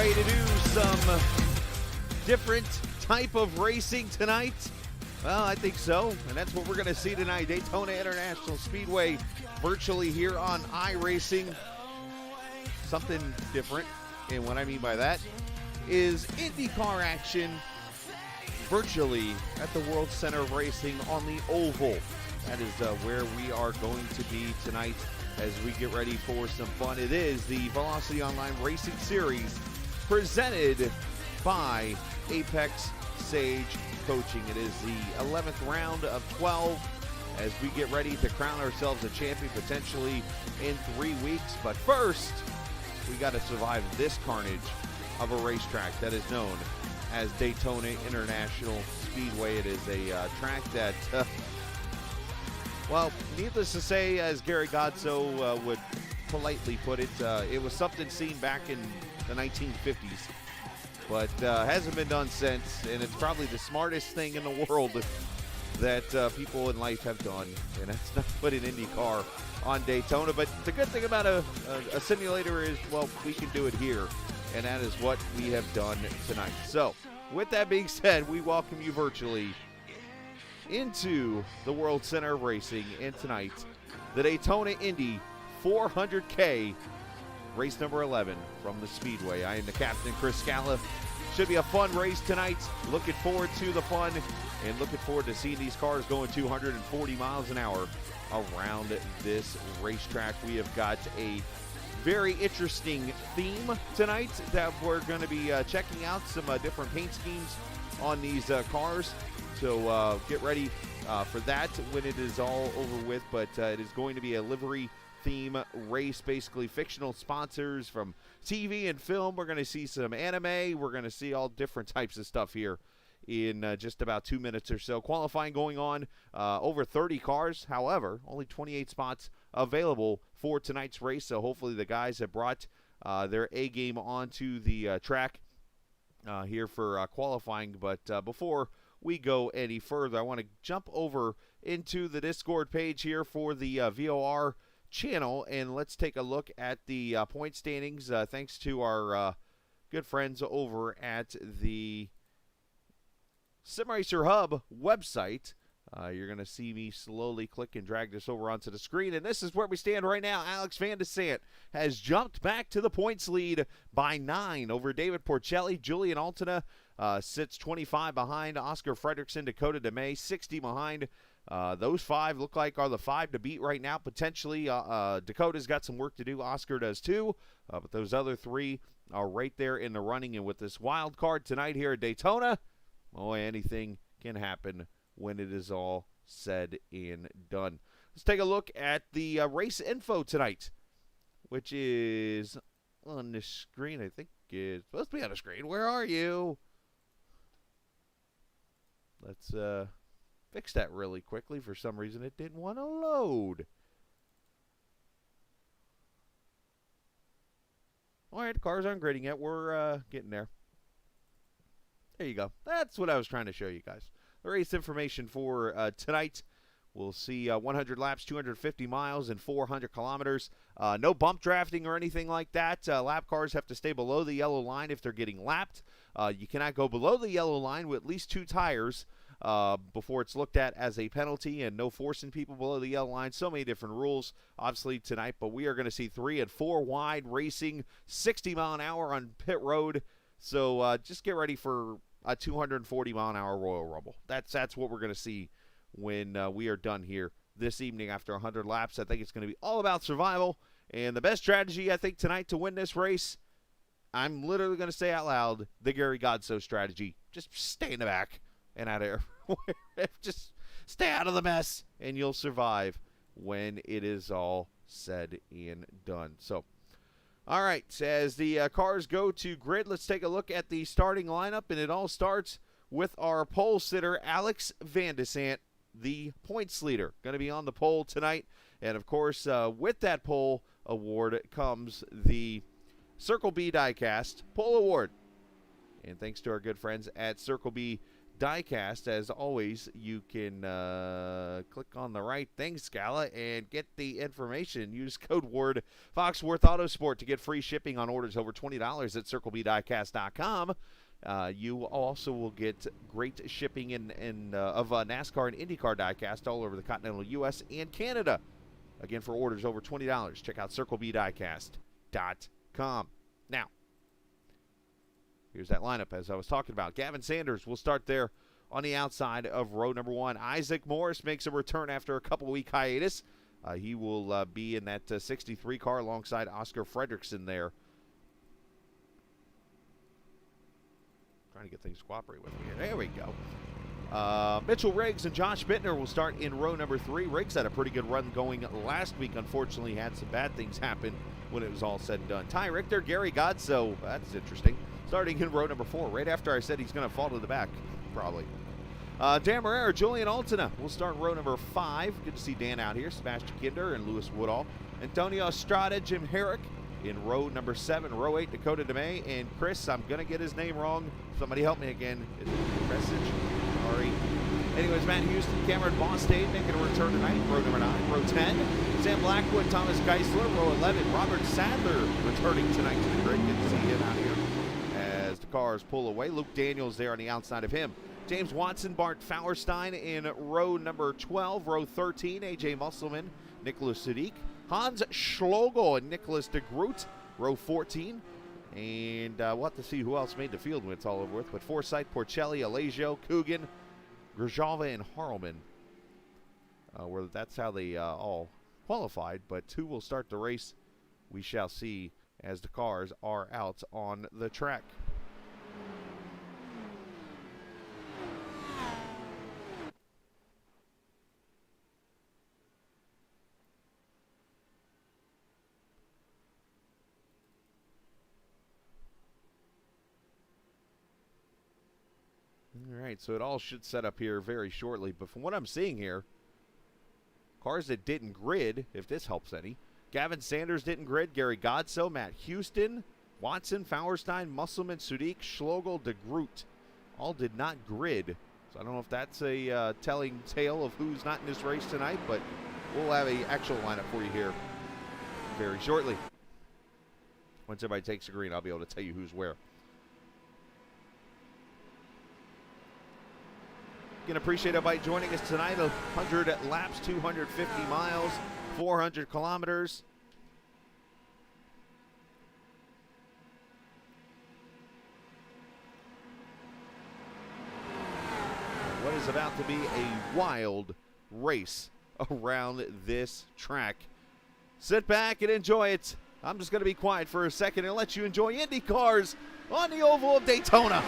ready to do some different type of racing tonight? Well, I think so, and that's what we're going to see tonight. Daytona International Speedway virtually here on iRacing. Something different, and what I mean by that is IndyCar action virtually at the World Center of Racing on the Oval. That is where we are going to be tonight as we get ready for some fun. It is the Velocity Online Racing Series presented by Apex Sage Coaching. It is the 11th round of 12 as we get ready to crown ourselves a champion potentially in 3 weeks. But first, we got to survive this carnage of a racetrack that is known as Daytona International Speedway. It is a track that, well, needless to say, as Gary Godso would politely put it, it was something seen back in the 1950s. But hasn't been done since, and it's probably the smartest thing in the world that people in life have done, and that's not put an IndyCar on Daytona. But the good thing about a simulator is, well, we can do it here, and that is what we have done tonight. So, with that being said, we welcome you virtually into the World Center of Racing, and tonight, the Daytona Indy 400K race number 11 from the Speedway. I am the captain, Chris Scala. Should be a fun race tonight. Looking forward to the fun and looking forward to seeing these cars going 240 miles an hour around this racetrack. We have got a very interesting theme tonight that we're going to be checking out some different paint schemes on these cars. So get ready for that when it is all over with. But it is going to be a livery theme race, basically fictional sponsors from TV and film. We're going to see some anime. We're going to see all different types of stuff here in just about 2 minutes or so. Qualifying going on, over 30 cars. However, only 28 spots available for tonight's race. So hopefully the guys have brought their A game onto the track here for qualifying. But before we go any further, I want to jump over into the Discord page here for the VOR channel, and let's take a look at the point standings. Thanks to our good friends over at the SimRacer Hub website. You're going to see me slowly click and drag this over onto the screen, and this is where we stand right now. Alex Van de Sant has jumped back to the points lead by 9 over David Porcelli. Julian Alton sits 25 behind. Oscar Fredrickson, Dakota DeMay, 60 behind. Those 5 look like are the 5 to beat right now. Potentially, Dakota's got some work to do. Oscar does too. But those other 3 are right there in the running. And with this wild card tonight here at Daytona, boy, anything can happen when it is all said and done. Let's take a look at the race info tonight, which is on the screen. I think it's supposed to be on the screen. Where are you? Let's fix that really quickly. For some reason, it didn't want to load. All right, the cars aren't grading yet. We're getting there. There you go. That's what I was trying to show you guys. The race information for tonight. We'll see 100 laps, 250 miles, and 400 kilometers. No bump drafting or anything like that. Lap cars have to stay below the yellow line if they're getting lapped. You cannot go below the yellow line with at least 2 tires before it's looked at as a penalty, and no forcing people below the yellow line. So many different rules, obviously, tonight. But we are going to see 3 and 4 wide racing, 60 mile an hour on pit road. So just get ready for a 240 mile an hour Royal Rumble. That's what we're going to see when we are done here this evening after 100 laps. I think it's going to be all about survival. And the best strategy, I think, tonight to win this race, I'm literally going to say out loud, the Gary Godso strategy. Just stay in the back and out of there. Just stay out of the mess, and you'll survive when it is all said and done. So, all right, as the cars go to grid, let's take a look at the starting lineup, and it all starts with our pole sitter, Alex Van de Sant, the points leader, going to be on the pole tonight. And, of course, with that pole award comes the Circle B Diecast Pole Award. And thanks to our good friends at Circle B Diecast. As always, you can click on the right thing, Scala, and get the information. Use code word Foxworth Autosport to get free shipping on orders over $20 at CircleBDiecast.com. You also will get great shipping of NASCAR and IndyCar diecast all over the continental U.S. and Canada. Again, for orders over $20, check out CircleBDiecast.com. Now, here's that lineup as I was talking about. Gavin Sanders will start there on the outside of row number 1. Isaac Morris makes a return after a couple-week hiatus. He will be in that 63 car alongside Oscar Fredrickson there. Trying to get things to cooperate with me here. There we go. Mitchell Riggs and Josh Bittner will start in row number 3. Riggs had a pretty good run going last week. Unfortunately, had some bad things happen when it was all said and done. Ty Richter, Gary Godso, that's interesting. Starting in row number 4, right after I said he's going to fall to the back, probably. Dan Marrero, Julian Alton will start row number 5. Good to see Dan out here. Sebastian Kinder and Lewis Woodall. Antonio Estrada, Jim Herrick in row number 7. Row 8, Dakota DeMay. And Chris, I'm going to get his name wrong. Somebody help me again. Is it Message? Sorry. Anyways, Matt Houston, Cameron Bostain making a return tonight. Row number 9. Row 10, Sam Blackwood, Thomas Geisler. Row 11, Robert Sadler returning tonight to the grid. Good to see him out here as the cars pull away. Luke Daniels there on the outside of him. James Watson, Bart Fauerstein in row number 12. Row 13, A.J. Musselman, Nicholas Sadiq. Hans Schlogel and Nicholas de Groot, row 14. And we'll have to see who else made the field when it's all over with. But Forsythe, Porcelli, Alesio, Coogan, Grajava, and Harlman. That's how they all qualified. But who will start the race, we shall see as the cars are out on the track. All right, so it all should set up here very shortly. But from what I'm seeing here, cars that didn't grid, if this helps any. Gavin Sanders didn't grid. Gary Godso, Matt Houston, Watson, Fauerstein, Musselman, Sadiq, Schlogel, de Groot. All did not grid. So I don't know if that's a telling tale of who's not in this race tonight, but we'll have an actual lineup for you here very shortly. Once everybody takes the green, I'll be able to tell you who's where. Again, appreciate everybody joining us tonight. 100 laps, 250 miles, 400 kilometers. What is about to be a wild race around this track. Sit back and enjoy it. I'm just going to be quiet for a second and let you enjoy Indy cars on the Oval of Daytona.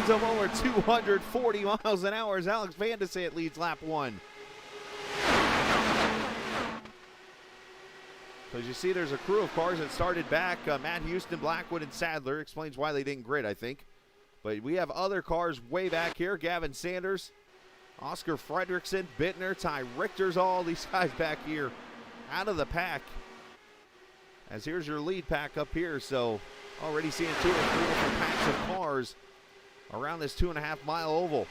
Of over 240 miles an hour as Alex Van de Sant leads lap 1. So as you see, there's a crew of cars that started back. Matt Houston, Blackwood, and Sadler. Explains why they didn't grid, I think. But we have other cars way back here. Gavin Sanders, Oscar Fredrickson, Bittner, Ty Richter's, all these guys back here out of the pack. As here's your lead pack up here. So already seeing 2 or 3 different packs of cars around this 2.5-mile oval.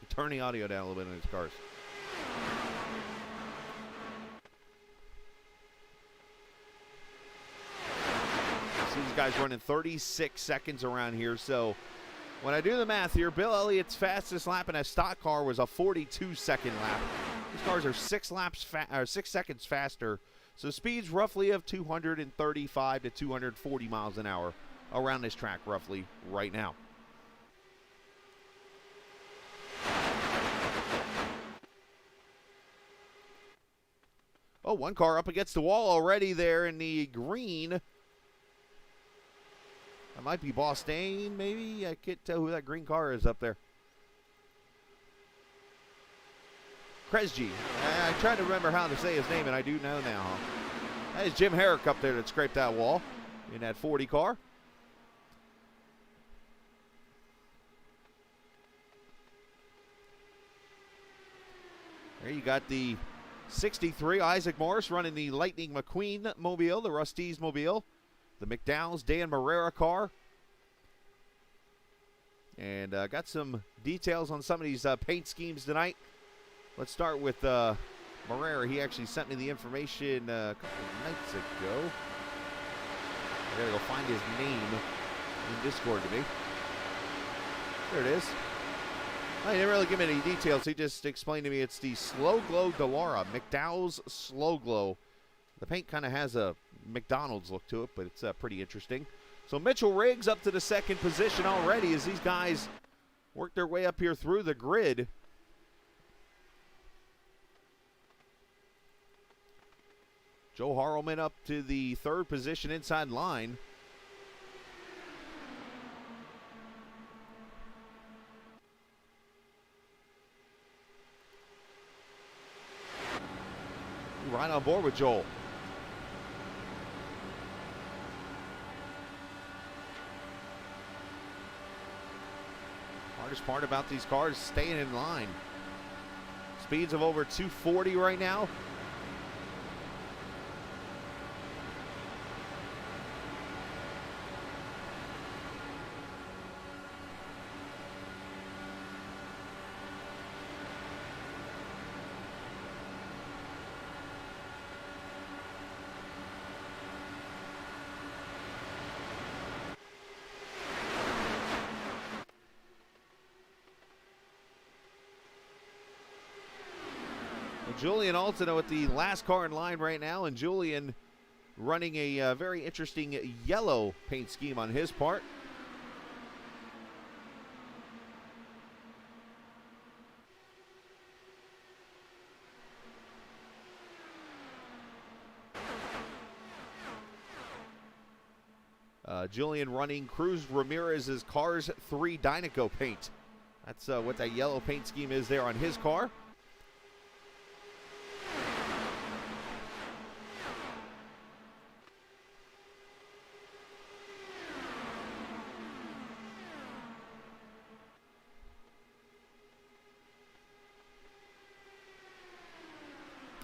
Turn the audio down a little bit in these cars. See these guys running 36 seconds around here. So when I do the math here, Bill Elliott's fastest lap in a stock car was a 42-second lap. These cars are 6 seconds faster. So speeds roughly of 235 to 240 miles an hour around this track roughly right now. Oh, one car up against the wall already there in the green. That might be Bostaine, maybe. I can't tell who that green car is up there. Kresge. I tried to remember how to say his name, and I do know now. That is Jim Herrick up there that scraped that wall in that 40 car. There you got the 63, Isaac Morris running the Lightning McQueen mobile, the Rust-eze mobile, the McDowell's Dan Marrera car. And got some details on some of these paint schemes tonight. Let's start with Marrera. He actually sent me the information a couple of nights ago. I gotta go find his name in Discord to me. There it is. He didn't really give me any details. He just explained to me it's the Slow Glow Delara, McDowell's Slow Glow. The paint kind of has a McDonald's look to it, but it's pretty interesting. So Mitchell Riggs up to the second position already as these guys work their way up here through the grid. Joe Harrelman up to the third position inside line. Right on board with Joel. Hardest part about these cars is staying in line. Speeds of over 240 right now. Julian Alton with the last car in line right now, and Julian running a very interesting yellow paint scheme on his part. Julian running Cruz Ramirez's Cars 3 Dynaco paint. That's what that yellow paint scheme is there on his car.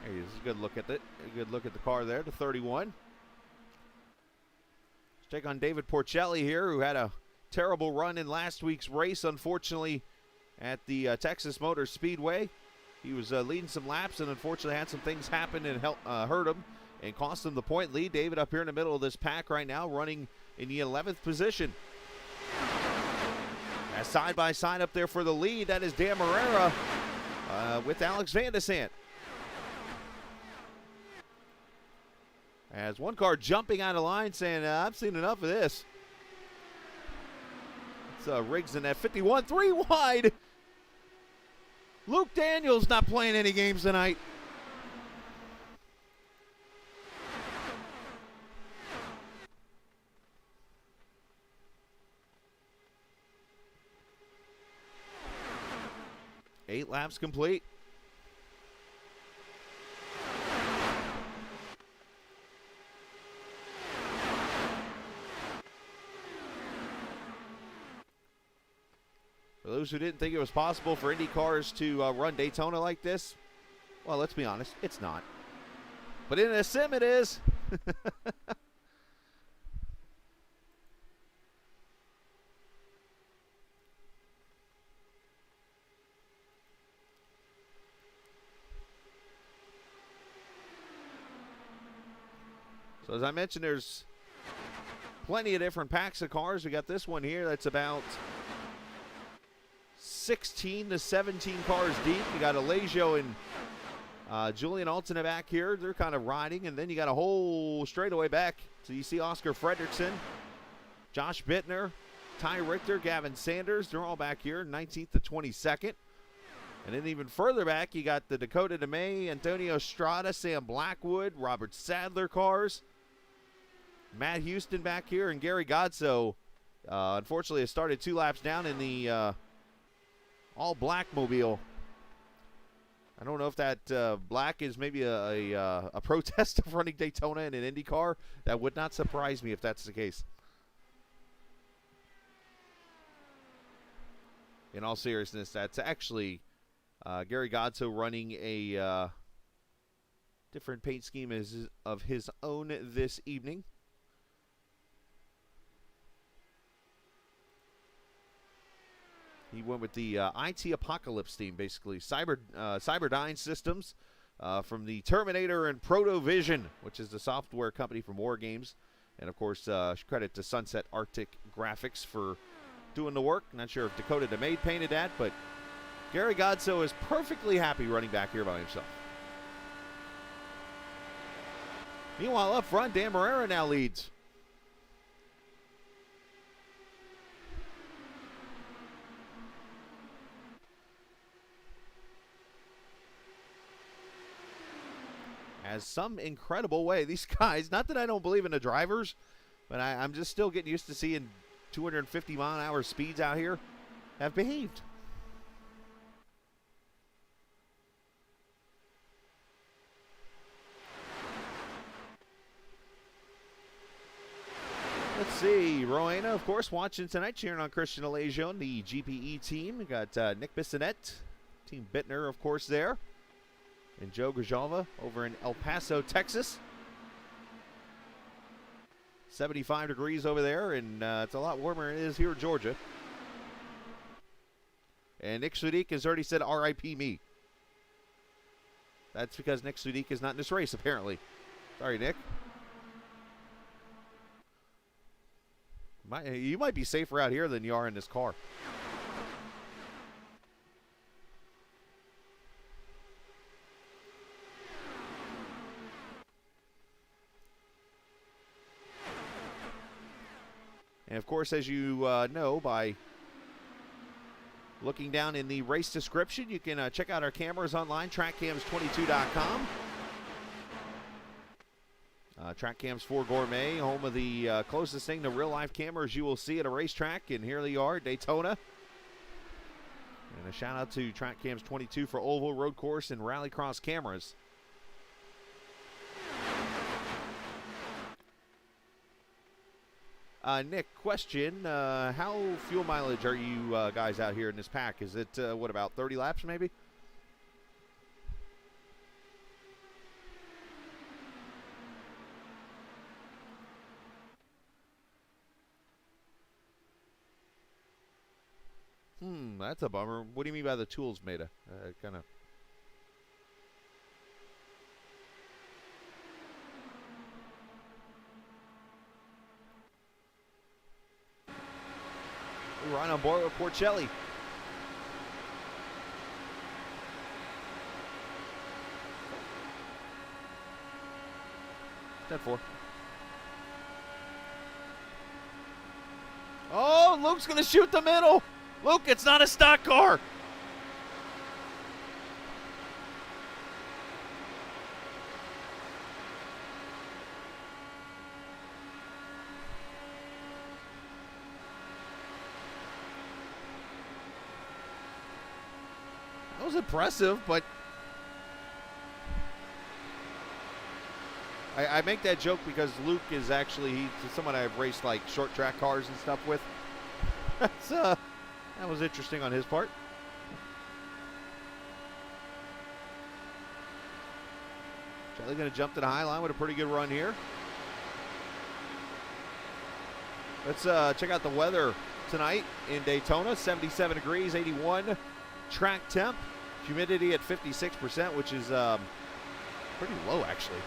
Here's a good look at it. A good look at the car there, the 31. Let's take on David Porcelli here, who had a terrible run in last week's race, unfortunately, at the Texas Motor Speedway. He was leading some laps and unfortunately had some things happen and hurt him and cost him the point lead. David up here in the middle of this pack right now, running in the 11th position. As side by side up there for the lead, that is Dan Marrera with Alex Van de Sant. As one car jumping out of line saying, I've seen enough of this. It's Riggs in that 51, 3 wide. Luke Daniels not playing any games tonight. Eight laps complete. For those who didn't think it was possible for Indy cars to run Daytona like this, well, let's be honest, it's not. But in a sim, it is. So as I mentioned, there's plenty of different packs of cars. We got this one here that's about 16 to 17 cars deep. You got Alesio and Julian Alton back here. They're kind of riding, and then you got a whole straightaway back. So you see Oscar Fredrickson, Josh Bittner, Ty Richter, Gavin Sanders. They're all back here, 19th to 22nd. And then even further back, you got the Dakota DeMay, Antonio Strada, Sam Blackwood, Robert Sadler cars. Matt Houston back here, and Gary Godso, unfortunately, has started 2 laps down in the all-black mobile. I don't know if that black is maybe a protest of running Daytona in an Indy car. That would not surprise me if that's the case. In all seriousness, that's actually Gary Godso running a different paint scheme of his own this evening. He went with the IT Apocalypse theme, basically. Cyberdyne Systems from the Terminator and Protovision, which is the software company from War Games. And, of course, credit to Sunset Arctic Graphics for doing the work. Not sure if Dakota DeMay painted that, but Gary Godso is perfectly happy running back here by himself. Meanwhile, up front, Dan Marrera now leads. As some incredible way, these guys, not that I don't believe in the drivers, but I'm just still getting used to seeing 250-mile-an-hour speeds out here, have behaved. Let's see, Rowena, of course, watching tonight, cheering on Christian Alagione, the GPE team. We got Nick Bissonette, Team Bittner, of course, there. And Joe Grijalva over in El Paso, Texas. 75 degrees over there, and it's a lot warmer than it is here in Georgia. And Nick Sudik has already said RIP me. That's because Nick Sudik is not in this race, apparently. Sorry, Nick. You might be safer out here than you are in this car. And, of course, as you know, by looking down in the race description, you can check out our cameras online, trackcams22.com. TrackCams 4 Gourmet, home of the closest thing to real-life cameras you will see at a racetrack. And here they are, Daytona. And a shout-out to TrackCams 22 for oval, road course, and rallycross cameras. Nick, question, how fuel mileage are you guys out here in this pack? Is it, what, about 30 laps maybe? That's a bummer. What do you mean by the tools made of? Kind of. We're right on board with Porcelli. 10-4. Oh, Luke's going to shoot the middle. Luke, it's not a stock car. That was impressive, but I make that joke because Luke is actually, he's someone I've raced like short track cars and stuff with. That's that was interesting on his part. Charlie going to jump to the high line with a pretty good run here. Let's check out the weather tonight in Daytona. 77 degrees, 81 track temp. Humidity at 56%, which is pretty low actually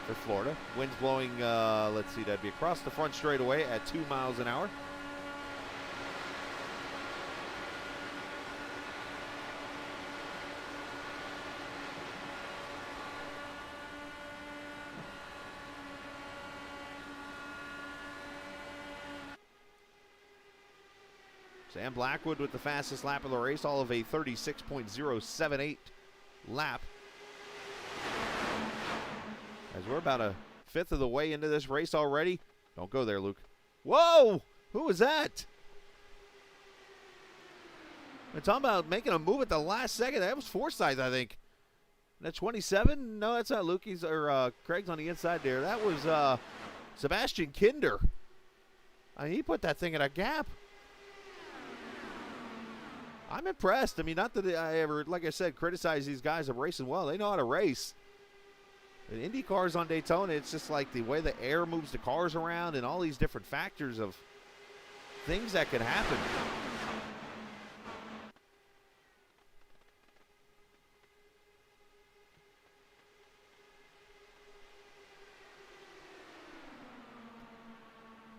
for Florida. Winds blowing, let's see, that'd be across the front straightaway at 2 miles an hour. Sam Blackwood with the fastest lap of the race, all of a 36.078 lap. As we're about a fifth of the way into this race already. Don't go there, Luke. Whoa! Who was that? We're talking about making a move at the last second. That was Forsythe, I think. That 27? No, that's not Luke. Craig's on the inside there. That was Sebastian Kinder. I mean, he put that thing in a gap. I'm impressed. I mean, not that I ever, like I said, criticize these guys of racing well. They know how to race. And Indy cars on Daytona, it's just like the way the air moves the cars around and all these different factors of things that could happen.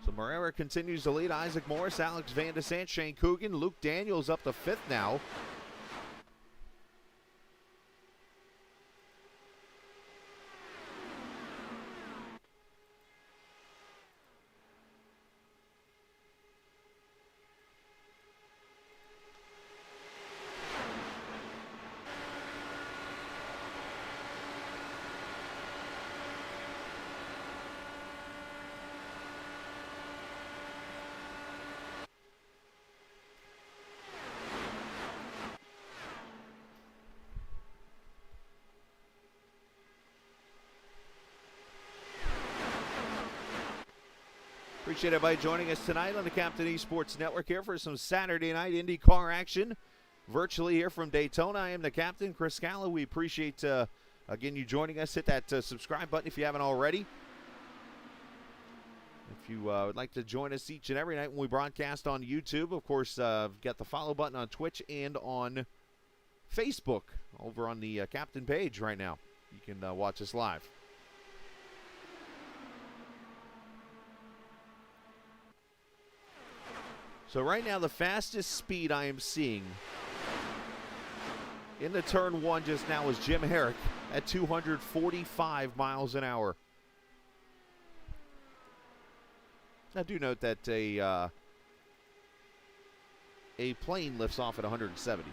So Moreira continues to lead. Isaac Morris, Alex Van de Sant, Shane Coogan, Luke Daniels up to fifth now. Appreciate everybody joining us tonight on the Captain Esports Network here for some Saturday night IndyCar action. Virtually here from Daytona, I am the captain, Chris Scala. We appreciate, again, you joining us. Hit that subscribe button if you haven't already. If you would like to join us each and every night when we broadcast on YouTube, of course, got the follow button on Twitch and on Facebook over on the Captain page right now. You can watch us live. So right now, the fastest speed I am seeing in the turn one just now is Jim Herrick at 245 miles an hour. Now, do note that a plane lifts off at 170.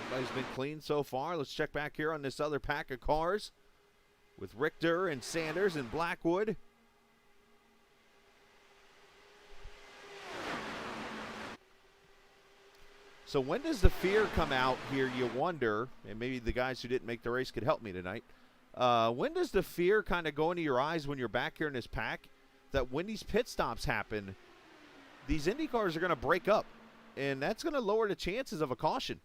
Everybody's been clean so far. Let's check back here on this other pack of cars with Richter and Sanders and Blackwood. So when does the fear come out here, you wonder, and maybe the guys who didn't make the race could help me tonight. When does the fear kind of go into your eyes when you're back here in this pack that when these pit stops happen, these Indy cars are going to break up, and that's going to lower the chances of a caution?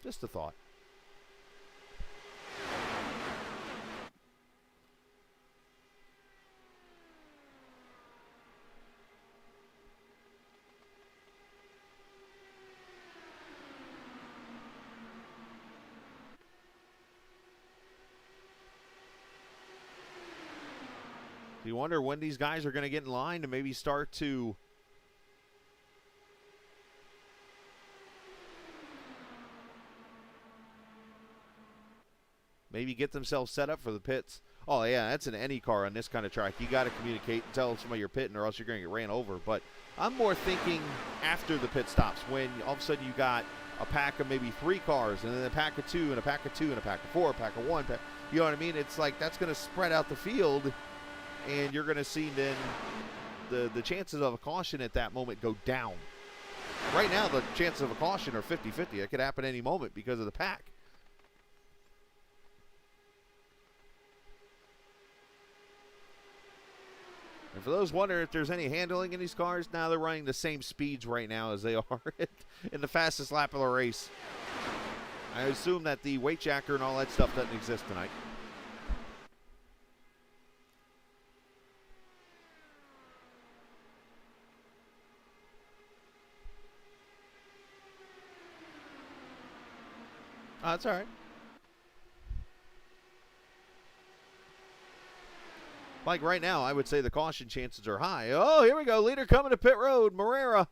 Just a thought. Do you wonder when these guys are going to get in line to maybe start to maybe get themselves set up for the pits? Oh, yeah, that's an any car on this kind of track. You got to communicate and tell somebody you're pitting or else you're going to get ran over. But I'm more thinking after the pit stops when all of a sudden you got a pack of maybe 3 cars and then a pack of 2 and a pack of 2 and a pack of 4, a pack of 1. You know what I mean? It's like that's going to spread out the field, and you're going to see then the chances of a caution at that moment go down. Right now, the chances of a caution are 50-50. It could happen any moment because of the pack. And for those wondering if there's any handling in these cars, now they're running the same speeds right now as they are in the fastest lap of the race. I assume that the weight jacker and all that stuff doesn't exist tonight. that's all right. Like right now, I would say the caution chances are high. Oh, here we go. Leader coming to pit road. Morera.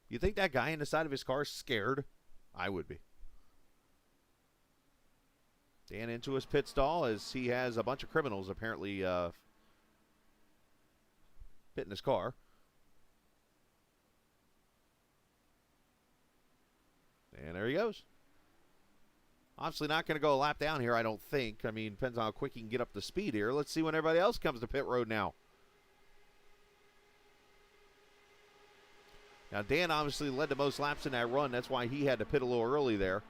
You think that guy in the side of his car is scared? I would be. Dan into his pit stall as he has a bunch of criminals apparently pitting his car. And there he goes. Obviously not going to go a lap down here, I don't think. I mean, depends on how quick he can get up to speed here. Let's see when everybody else comes to pit road now. Now, Dan obviously led the most laps in that run. That's why he had to pit a little early there.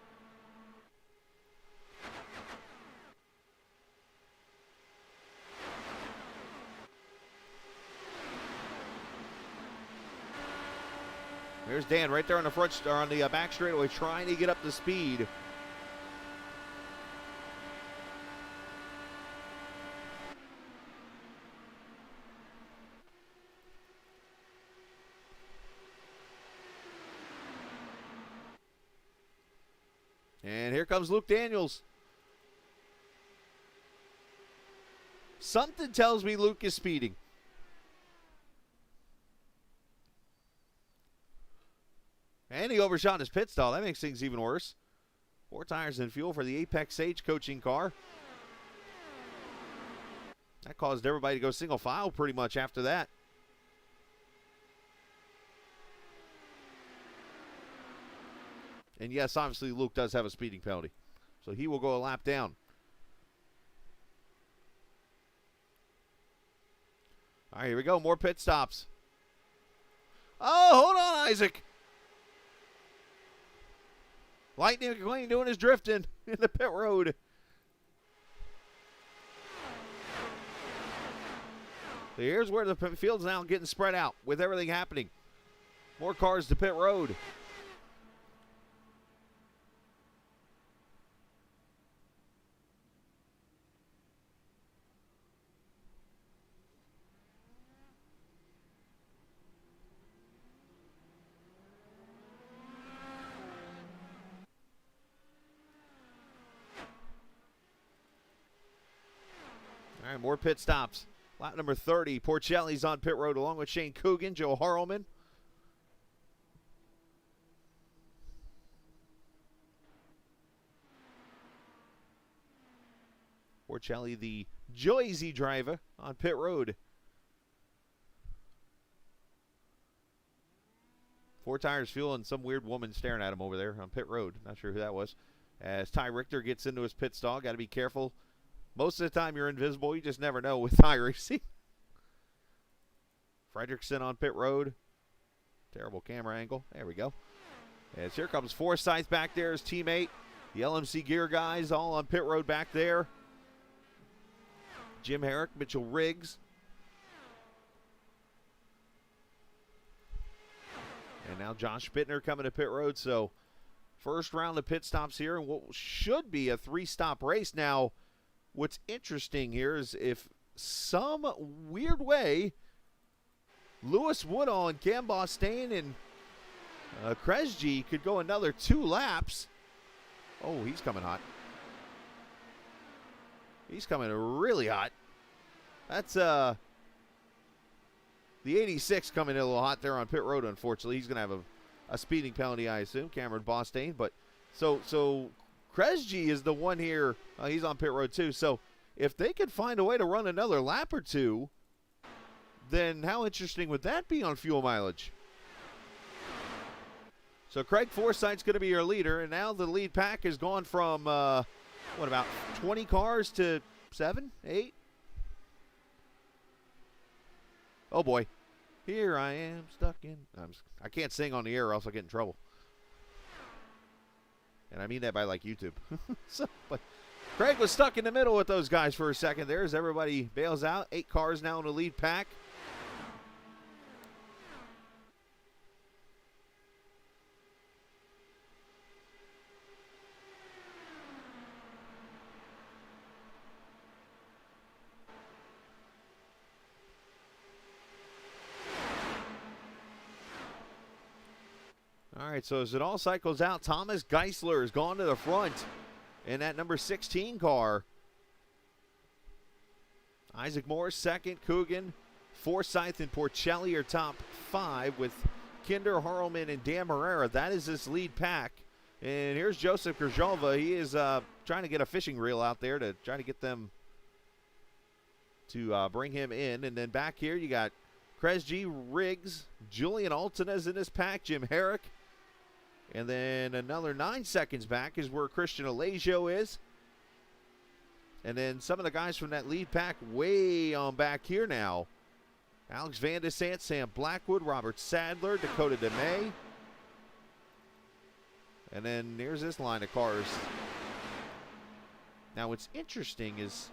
There's Dan right there on the front, or on the back straightaway, trying to get up to speed. And here comes Luke Daniels. Something tells me Luke is speeding. And he overshot his pit stall. That makes things even worse. 4 tires and fuel for the Apex Sage coaching car. That caused everybody to go single file pretty much after that. And yes, obviously Luke does have a speeding penalty. So he will go a lap down. All right, here we go. More pit stops. Oh, hold on, Isaac. Lightning McQueen doing his drifting in the pit road. So here's where the field's now getting spread out with everything happening. More cars to pit road. All right, more pit stops. Lap number 30. Porcelli's on pit road along with Shane Coogan, Joe Harleman. Porcelli, the Joyzy driver, on pit road. 4 tires, fuel, and some weird woman staring at him over there on pit road. Not sure who that was. As Ty Richter gets into his pit stall, got to be careful. Most of the time you're invisible. You just never know with iRacing. Fredrickson on pit road. Terrible camera angle. There we go. As here comes Forsyth back there, his teammate. The LMC Gear guys all on pit road back there. Jim Herrick, Mitchell Riggs. And now Josh Bittner coming to pit road. So first round of pit stops here and what should be a 3-stop race. Now, what's interesting here is if some weird way Lewis Woodall and Cam Bostaine and Kresge could go another 2 laps. Oh, he's coming hot. He's coming really hot. That's the 86 coming in a little hot there on pit road, unfortunately. He's going to have a speeding penalty, I assume, Cameron Bostaine. But so Kresge is the one here. He's on pit road too. So if they could find a way to run another lap or 2, then how interesting would that be on fuel mileage? So Craig Forsyth's going to be your leader, and now the lead pack has gone from, what, about 20 cars to 7, 8? Oh, boy. Here I am stuck in. I can't sing on the air or else I'll get in trouble. And I mean that by, like, YouTube. But Craig was stuck in the middle with those guys for a second there as everybody bails out. 8 cars now in the lead pack. right, so as it all cycles out, Thomas Geisler has gone to the front in that number 16 car. Isaac Morris second, Coogan, Forsyth, and Porcelli are top 5 with Kinder, Harlman, and Dan Herrera. That is this lead pack. And here's Joseph Grzelva. He is trying to get a fishing reel out there to try to get them to bring him in. And then back here you got Kresge, Riggs, Julian Alton is in this pack, Jim Herrick. And then another 9 seconds back is where Christian Alesio is. And then some of the guys from that lead pack way on back here now. Alex Van de Sant, Sam Blackwood, Robert Sadler, Dakota DeMay. And then here's this line of cars. Now what's interesting is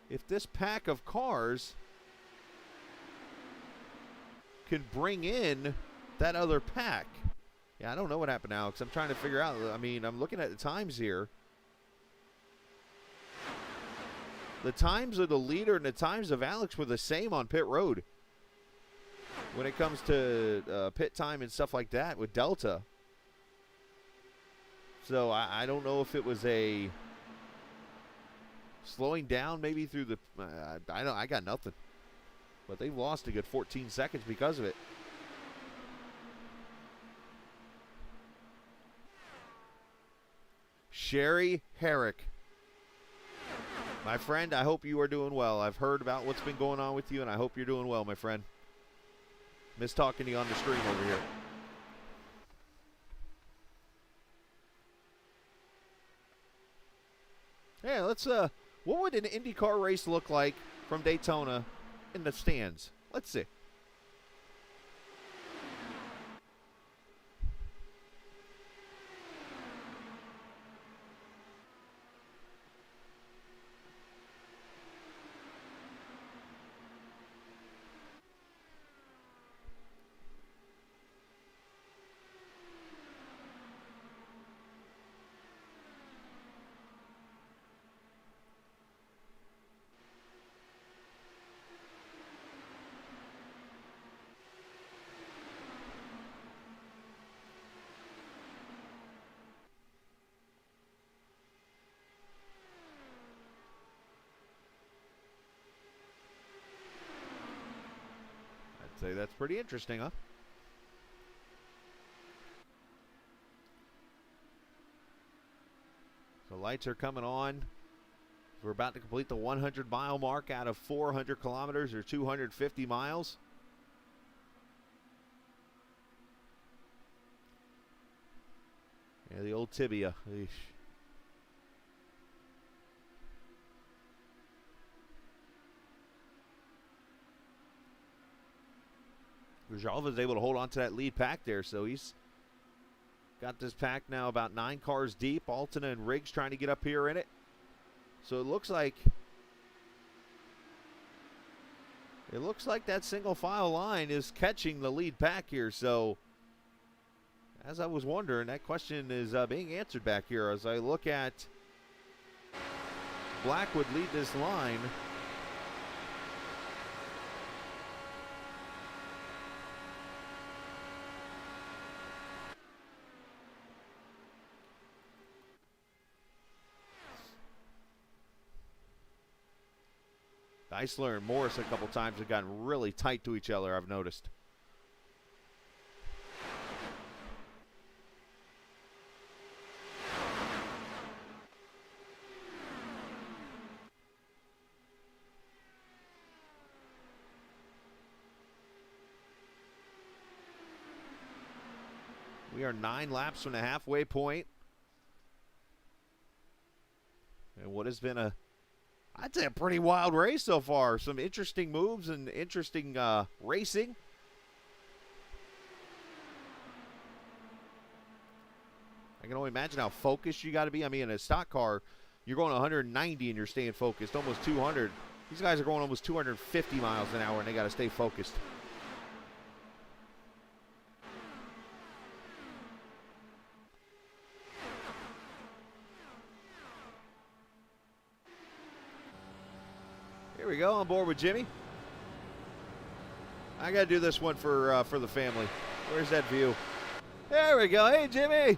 if this pack of cars can bring in that other pack. Yeah, I don't know what happened, Alex. I'm trying to figure out. I mean, I'm looking at the times here. The times of the leader and the times of Alex were the same on pit road when it comes to pit time and stuff like that with Delta. So I don't know if it was a slowing down maybe through the I got nothing. But they've lost a good 14 seconds because of it. Sherry Herrick. My friend, I hope you are doing well. I've heard about what's been going on with you, and I hope you're doing well, my friend. Miss talking to you on the stream over here. Yeah, let's, what would an IndyCar race look like from Daytona in the stands? Let's see. Say that's pretty interesting, huh? So lights are coming on. We're about to complete the 100-mile mark out of 400 kilometers or 250 miles. Yeah, the old tibia. Eesh. Grzelva is able to hold on to that lead pack there, so he's got this pack now about 9 cars deep. Alton and Riggs trying to get up here in it. So it looks like that single file line is catching the lead pack here. So as I was wondering, that question is being answered back here as I look at Blackwood lead this line. Geisler and Morris a couple times have gotten really tight to each other, I've noticed. We are 9 laps from the halfway point. And what has been I'd say a pretty wild race so far. Some interesting moves and interesting racing. I can only imagine how focused you got to be. I mean, in a stock car, you're going 190 and you're staying focused, almost 200. These guys are going almost 250 miles an hour and they got to stay focused. Here we go, on board with Jimmy. I got to do this one for the family. Where's that view? There we go. Hey, Jimmy.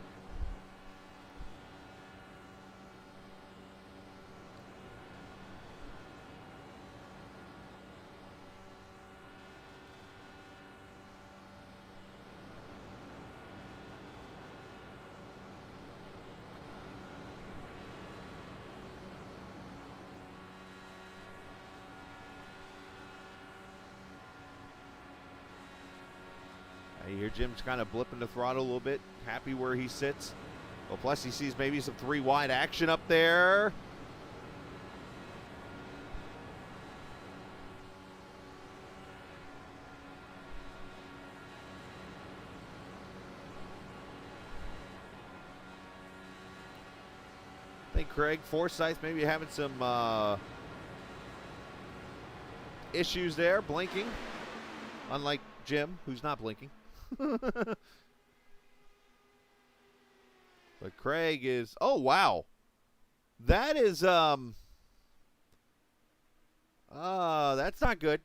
I hear Jim's kind of blipping the throttle a little bit, happy where he sits. Well, plus he sees maybe some three wide action up there. I think Craig Forsyth maybe having some issues there, blinking, unlike Jim, who's not blinking. But Craig is, oh wow, that is that's not good.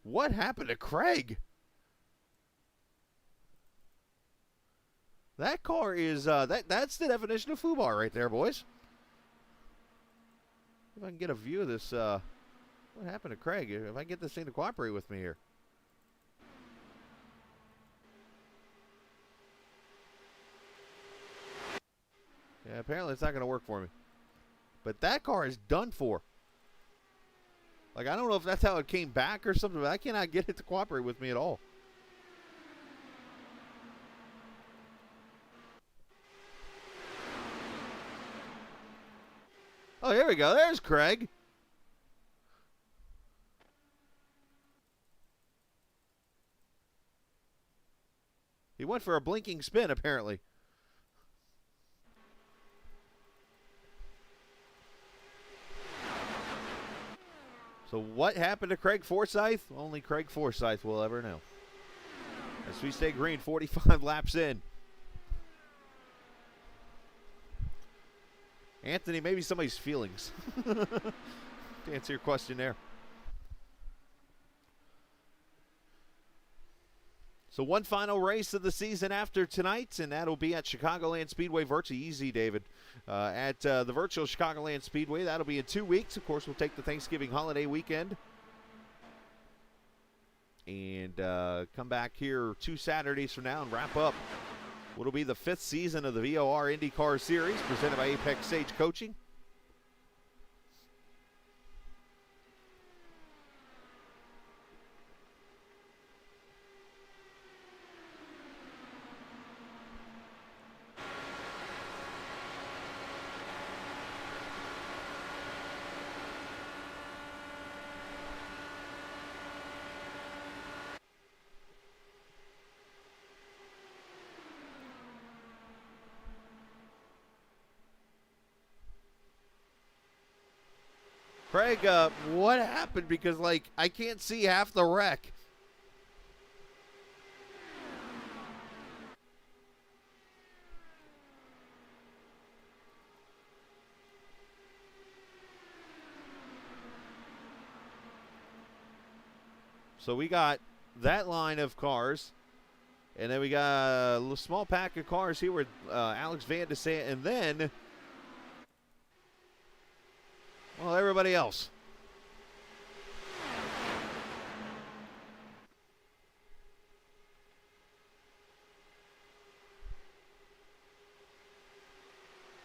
What happened to Craig? That car is that's the definition of FUBAR right there, boys. If I can get a view of this, what happened to Craig? If I can get this thing to cooperate with me here. Yeah, apparently it's not going to work for me. But that car is done for. Like, I don't know if that's how it came back or something, but I cannot get it to cooperate with me at all. Oh, here we go. There's Craig. He went for a blinking spin, apparently. So what happened to Craig Forsyth? Only Craig Forsyth will ever know. As we stay green, 45 laps in. Anthony, maybe somebody's feelings. To answer your question there. So one final race of the season after tonight, and that'll be at Chicagoland Speedway. Virtually easy, David. At the virtual Chicagoland Speedway. That'll be in 2 weeks. Of course, we'll take the Thanksgiving holiday weekend. And come back here 2 Saturdays from now and wrap up what'll be the 5th season of the VOR IndyCar Series, presented by Apex Sage Coaching. Craig, what happened? Because, like, I can't see half the wreck. So we got that line of cars, and then we got a small pack of cars here with Alex Van de Sande, and then, well, everybody else.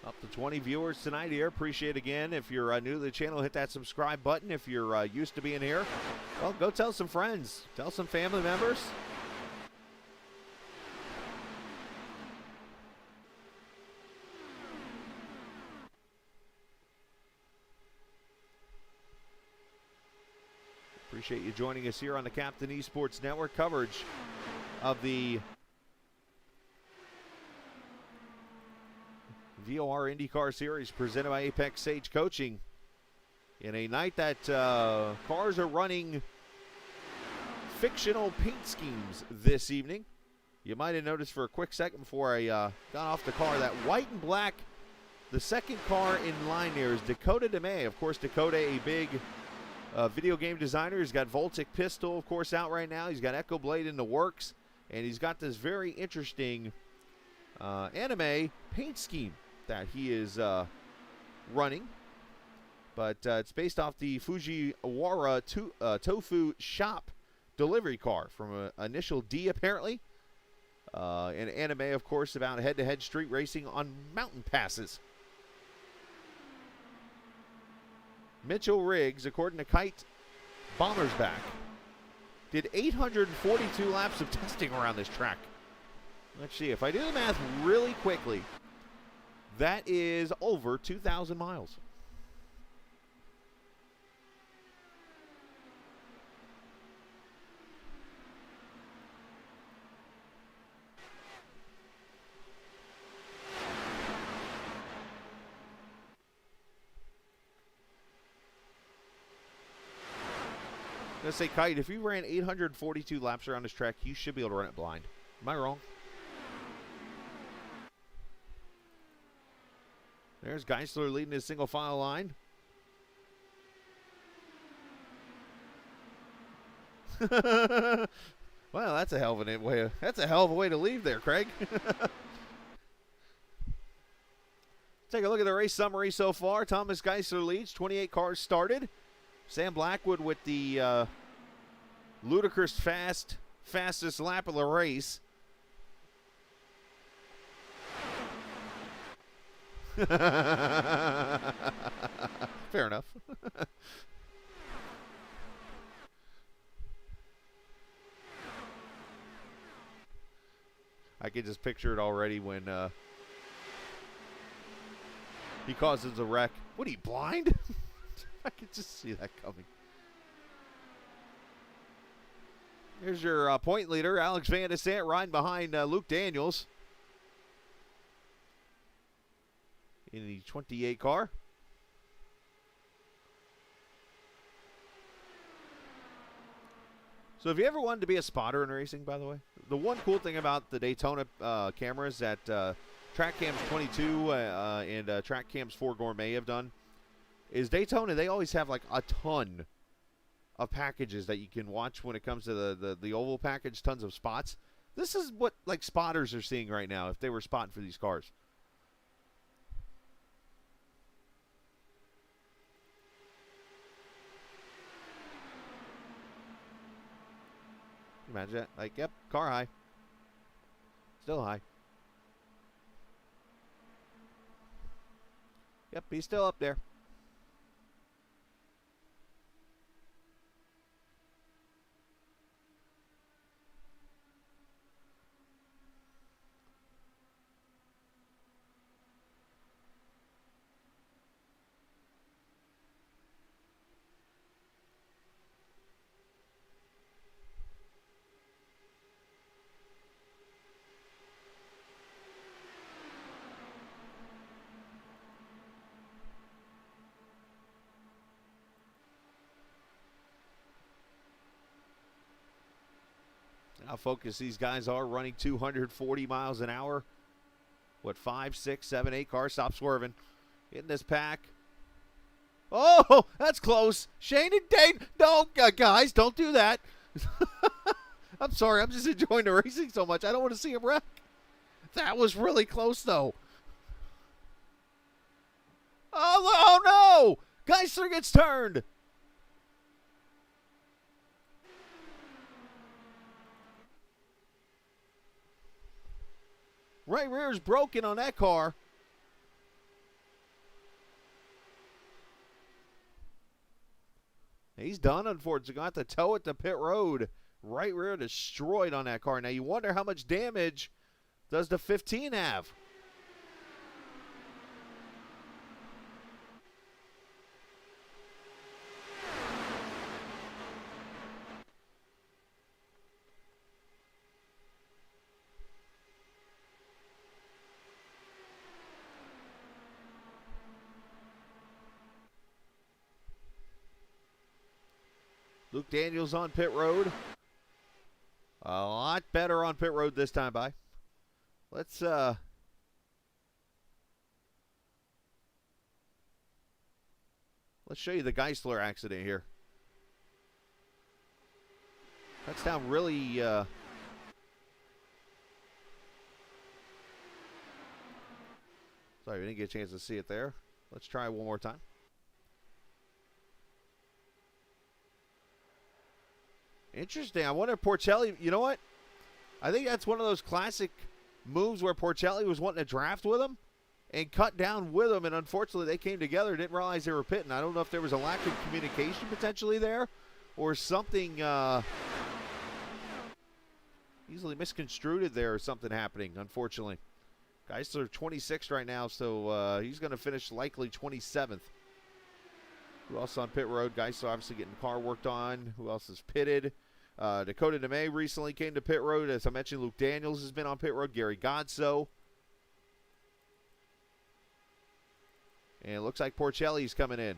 Up to 20 viewers tonight here. Appreciate again. If you're new to the channel, hit that subscribe button. If you're used to being here, well, go tell some friends. Tell some family members. Appreciate you joining us here on the Captain Esports Network. Coverage of the VOR IndyCar Series presented by Apex Sage Coaching. In a night that cars are running fictional paint schemes this evening. You might have noticed for a quick second before I got off the car that white and black, the second car in line there is Dakota DeMay. Of course, Dakota, a big video game designer. He's got Voltic Pistol, of course, out right now. He's got Echo Blade in the works. And he's got this very interesting anime paint scheme that he is running. But it's based off the Fujiwara Tofu Shop delivery car from Initial D, apparently. An anime, of course, about head-to-head street racing on mountain passes. Mitchell Riggs, according to Kite Bombersback, did 842 laps of testing around this track. Let's see, if I do the math really quickly, that is over 2,000 miles. I'm going to say, Kite, if you ran 842 laps around this track, you should be able to run it blind. Am I wrong? There's Geisler leading his single file line. Well, that's a hell of a way. That's a hell of a way to leave there, Craig. Take a look at the race summary so far. Thomas Geisler leads. 28 cars started. Sam Blackwood with the ludicrous fastest lap of the race. Fair enough. I can just picture it already when he causes a wreck. What, are you blind? I could just see that coming. Here's your point leader, Alex Van de Sant, riding behind Luke Daniels in the 28 car. So if you ever wanted to be a spotter in racing, by the way, the one cool thing about the Daytona cameras that Track Cams 22 and Track Cams 4 Gourmet have done is Daytona, they always have like a ton of packages that you can watch when it comes to the oval package, tons of spots. This is what like spotters are seeing right now if they were spotting for these cars. Imagine that. Like, yep, car high. Still high. Yep, he's still up there. How focused these guys are, running 240 miles an hour. What, 5, 6, 7, 8 cars? Stop swerving. In this pack. Oh, that's close. Shane and Dane. No, guys, don't do that. I'm sorry. I'm just enjoying the racing so much. I don't want to see him wreck. That was really close, though. Oh no! Geisler gets turned. Right rear is broken on that car. He's done, unfortunately. Got to tow it to pit road. Right rear destroyed on that car. Now you wonder how much damage does the 15 have? Luke Daniels on pit road. A lot better on pit road this time, by. Let's show you the Geisler accident here. Touchdown really Sorry, we didn't get a chance to see it there. Let's try one more time. Interesting. I wonder if Porcelli, you know what? I think that's one of those classic moves where Porcelli was wanting to draft with him and cut down with him, and unfortunately they came together, didn't realize they were pitting. I don't know if there was a lack of communication potentially there or something easily misconstrued there or something happening, unfortunately. Geisler 26th right now, so he's going to finish likely 27th. Who else on pit road? Geisler obviously getting the car worked on. Who else is pitted? Dakota DeMay recently came to pit road. As I mentioned, Luke Daniels has been on pit road. Gary Godso. And it looks like Porcelli's coming in.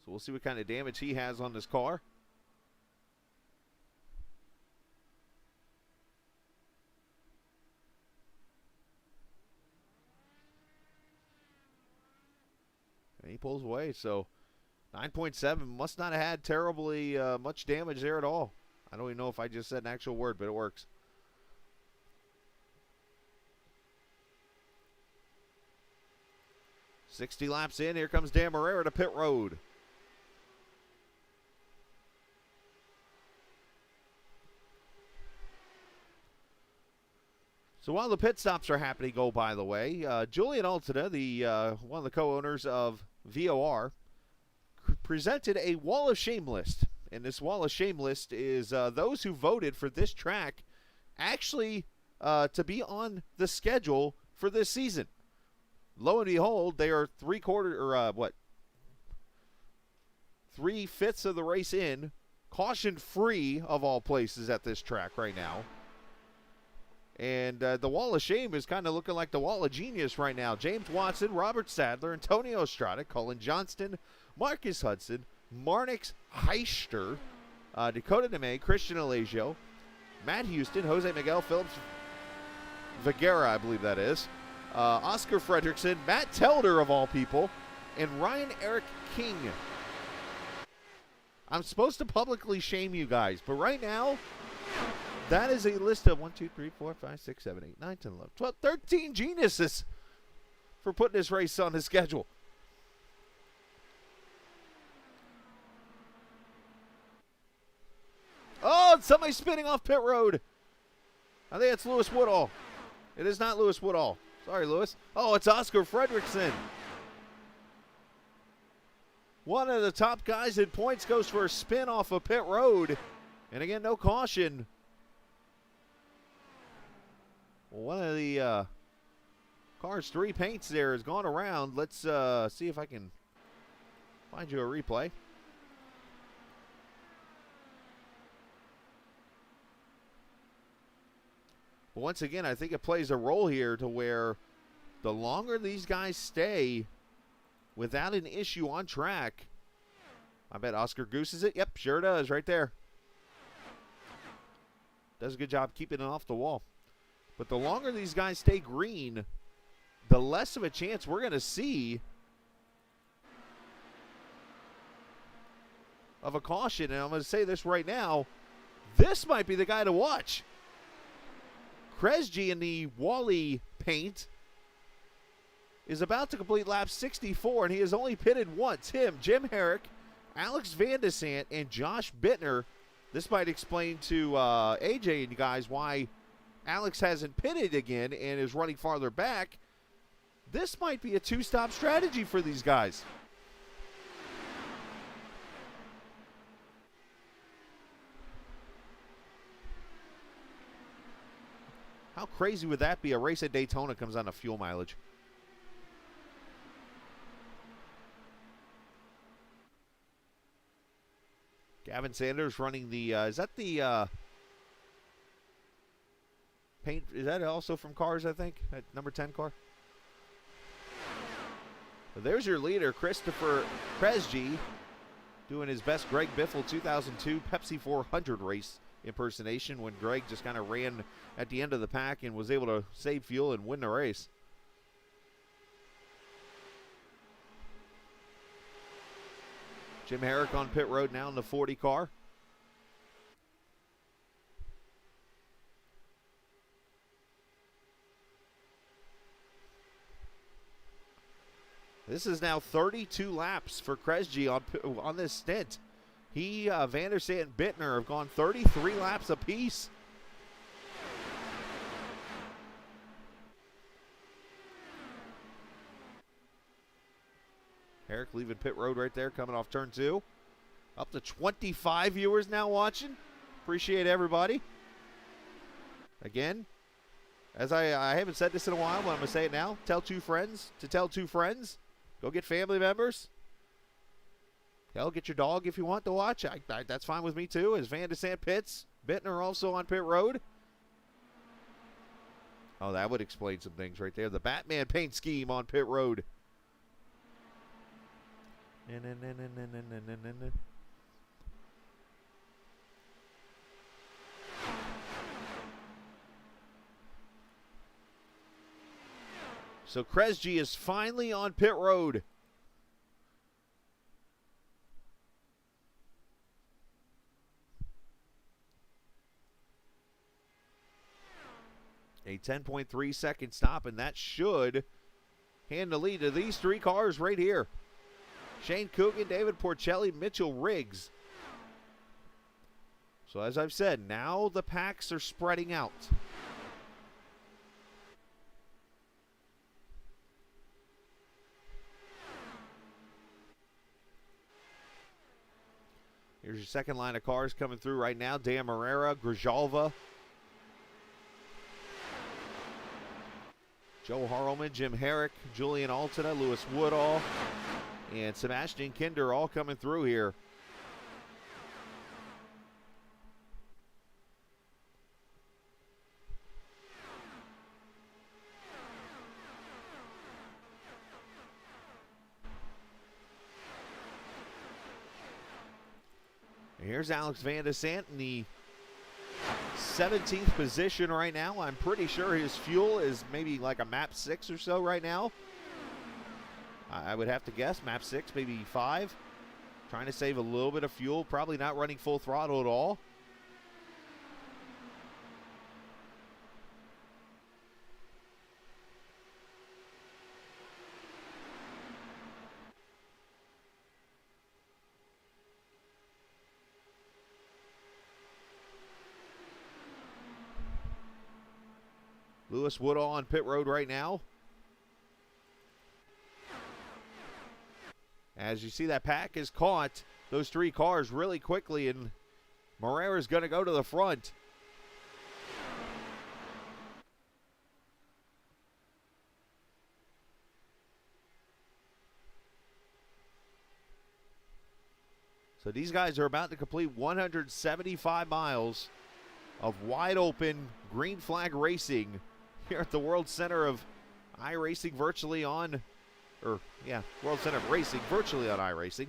So we'll see what kind of damage he has on this car. And he pulls away, so 9.7 must not have had terribly much damage there at all. I don't even know if I just said an actual word, but it works. "60 laps in, here comes Dan Marrera to pit road. So while the pit stops are happening, by the way, Julian Alton, the one of the co-owners of VOR, presented a Wall of Shame list. And this Wall of Shame list is those who voted for this track actually to be on the schedule for this season. Lo and behold, they are 3/5 of the race in, caution-free of all places at this track right now. And the Wall of Shame is kind of looking like the Wall of Genius right now. James Watson, Robert Sadler, Antonio Estrada, Colin Johnston, Marcus Hudson, Marnix Heister, Dakota DeMay, Christian Alesio, Matt Houston, Jose Miguel Phillips Viguera, I believe that is, Oscar Fredrickson, Matt Telder of all people, and Ryan Eric King. I'm supposed to publicly shame you guys, but right now, that is a list of 1, 2, 3, 4, 5, 6, 7, 8, 9, 10, 11, 12, 13 geniuses for putting this race on the schedule. Oh, somebody's spinning off pit road. I think it's Lewis Woodall. It is not Lewis Woodall. Sorry, Lewis. Oh, it's Oscar Fredrickson. One of the top guys in points goes for a spin off of pit road. And again, no caution. Well, one of the car's 3 paints there has gone around. Let's see if I can find you a replay. But once again, I think it plays a role here to where the longer these guys stay without an issue on track, I bet Oscar gooses it. Yep, sure does, right there. Does a good job keeping it off the wall. But the longer these guys stay green, the less of a chance we're going to see of a caution. And I'm going to say this right now, this might be the guy to watch. Kresge in the Wally paint is about to complete lap 64, and he has only pitted once. Him, Jim Herrick, Alex Van de Sant, and Josh Bittner. This might explain to AJ and you guys why Alex hasn't pitted again and is running farther back. This might be a 2-stop strategy for these guys. How crazy would that be? A race at Daytona comes on to fuel mileage. Gavin Sanders running the, is that the paint? Is that also from Cars, I think? That number 10 car? So there's your leader, Christopher Kresge, doing his best Greg Biffle 2002 Pepsi 400 race impersonation when Greg just kind of ran at the end of the pack and was able to save fuel and win the race. Jim Herrick on pit road now in the 40 car. This is now 32 laps for Kresge on this stint. He, Van der Sant and Bittner have gone 33 laps apiece. Herrick leaving pit road right there, coming off turn 2. Up to 25 viewers now watching. Appreciate everybody. Again, as I haven't said this in a while, but I'm going to say it now. Tell 2 friends to tell 2 friends. Go get family members. Hell, get your dog if you want to watch. That's fine with me too. As Van der Sant pits. Bittner also on pit road. Oh, that would explain some things right there. The Batman paint scheme on pit road. So Kresge is finally on pit road. A 10.3 second stop, and that should hand the lead to these 3 cars right here. Shane Coogan, David Porcelli, Mitchell Riggs. So as I've said, now the packs are spreading out. Here's your second line of cars coming through right now. Dan Marrera, Grijalva, Joe Harlman, Jim Herrick, Julian Alton, Lewis Woodall, and Sebastian Kinder all coming through here. Here's Alex Van der Sant in the 17th position right now. I'm pretty sure his fuel is maybe like a map 6 or so right now. I would have to guess map 6, maybe 5. Trying to save a little bit of fuel. Probably not running full throttle at all. Lewis Woodall on pit road right now. As you see, that pack has caught those 3 cars really quickly, and Marrera's going to go to the front. So these guys are about to complete 175 miles of wide open green flag racing here at the World Center of iRacing, virtually on, World Center of Racing, virtually on iRacing.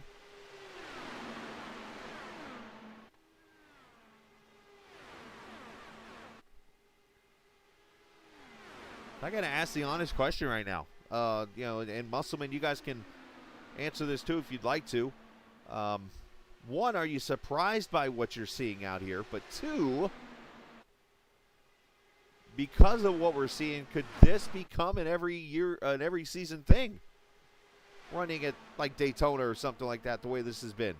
I got to ask the honest question right now. And Musselman, you guys can answer this too if you'd like to. 1, are you surprised by what you're seeing out here? But 2, because of what we're seeing, could this become an every season thing? Running at like Daytona or something like that, the way this has been.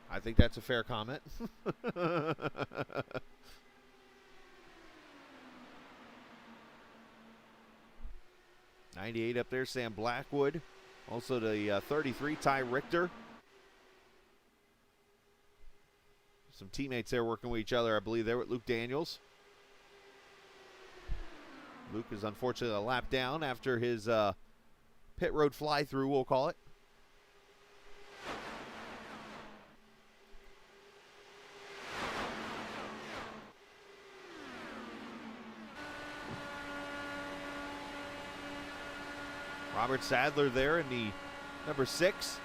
I think that's a fair comment. 98 up there, Sam Blackwood. Also the 33, Ty Richter. Some teammates there working with each other, I believe, there with Luke Daniels. Luke is unfortunately a lap down after his pit road fly-through, we'll call it. Robert Sadler there in the number 6.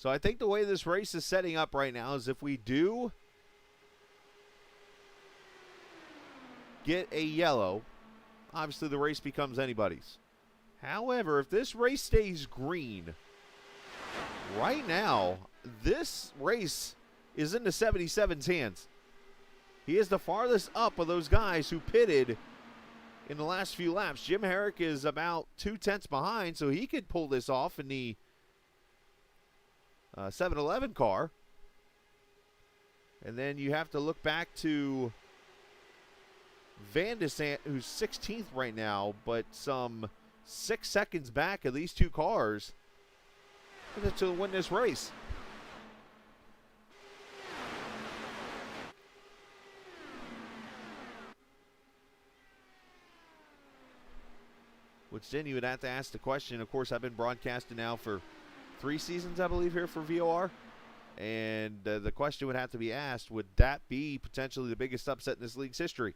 So I think the way this race is setting up right now is if we do get a yellow, obviously the race becomes anybody's. However, if this race stays green, right now, this race is in the 77's hands. He is the farthest up of those guys who pitted in the last few laps. Jim Herrick is about 2/10 behind, so he could pull this off in the 7-Eleven car. And then you have to look back to Van de Sant, who's 16th right now, but some 6 seconds back of these two cars to win this race. Which then you would have to ask the question. Of course, I've been broadcasting now for 3 seasons, I believe, here for VOR. And the question would have to be asked, would that be potentially the biggest upset in this league's history?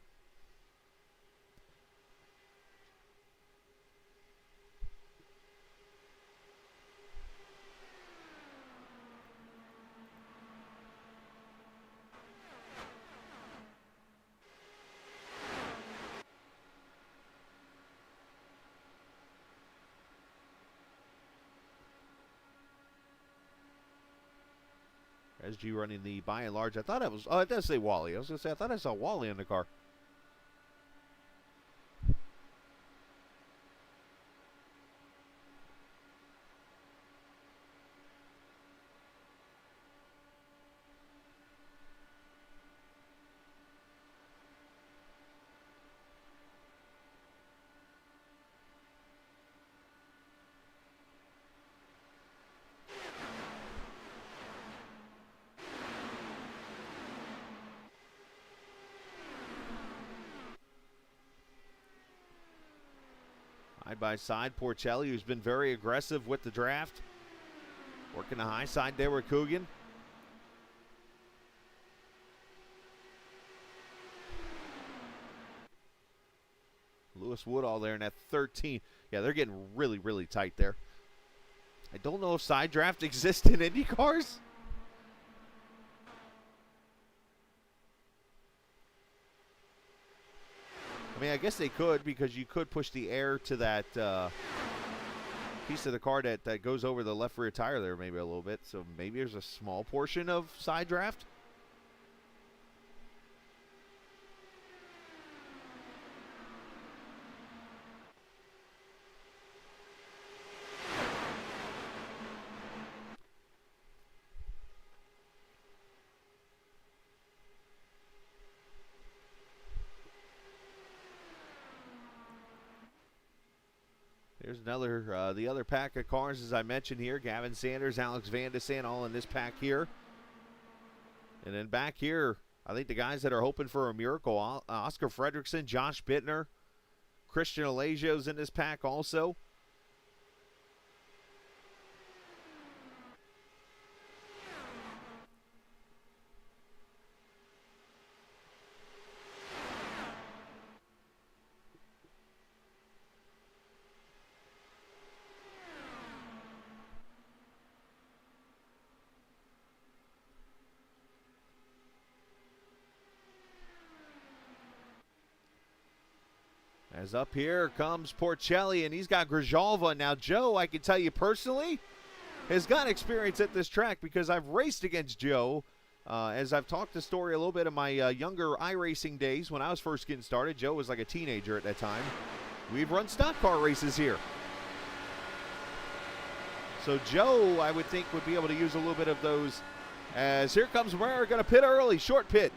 SG running the by and large. I thought it was, oh, it does say Wally. I was going to say, I thought I saw Wally in the car. Side by side, Porcelli, who's been very aggressive with the draft. Working the high side there with Coogan. Lewis Woodall there in that 13. Yeah, they're getting really, really tight there. I don't know if side draft exists in Indy cars. I mean, I guess they could, because you could push the air to that piece of the car that goes over the left rear tire there maybe a little bit. So maybe there's a small portion of side draft. There's another, the other pack of cars, as I mentioned here. Gavin Sanders, Alex Van de Sant, all in this pack here. And then back here, I think the guys that are hoping for a miracle, Oscar Fredrickson, Josh Bittner, Christian Alagio's in this pack also. As up here comes Porcelli, and he's got Grijalva. Now, Joe, I can tell you personally, has got experience at this track because I've raced against Joe. As I've talked the story a little bit of my younger iRacing days when I was first getting started. Joe was like a teenager at that time. We've run stock car races here. So Joe, I would think, would be able to use a little bit of those. As here comes Moreira, going to pit early, short pit.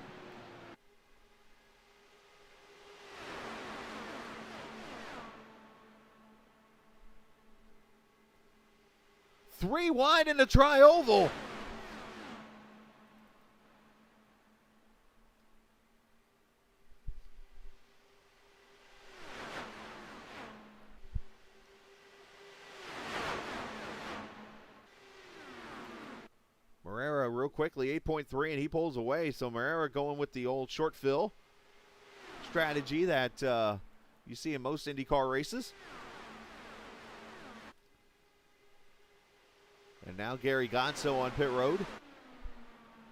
Three wide in the tri-oval. Moreira real quickly, 8.3, and he pulls away. So Moreira going with the old short fill strategy that you see in most IndyCar races. And now Gary Gonzo on pit road.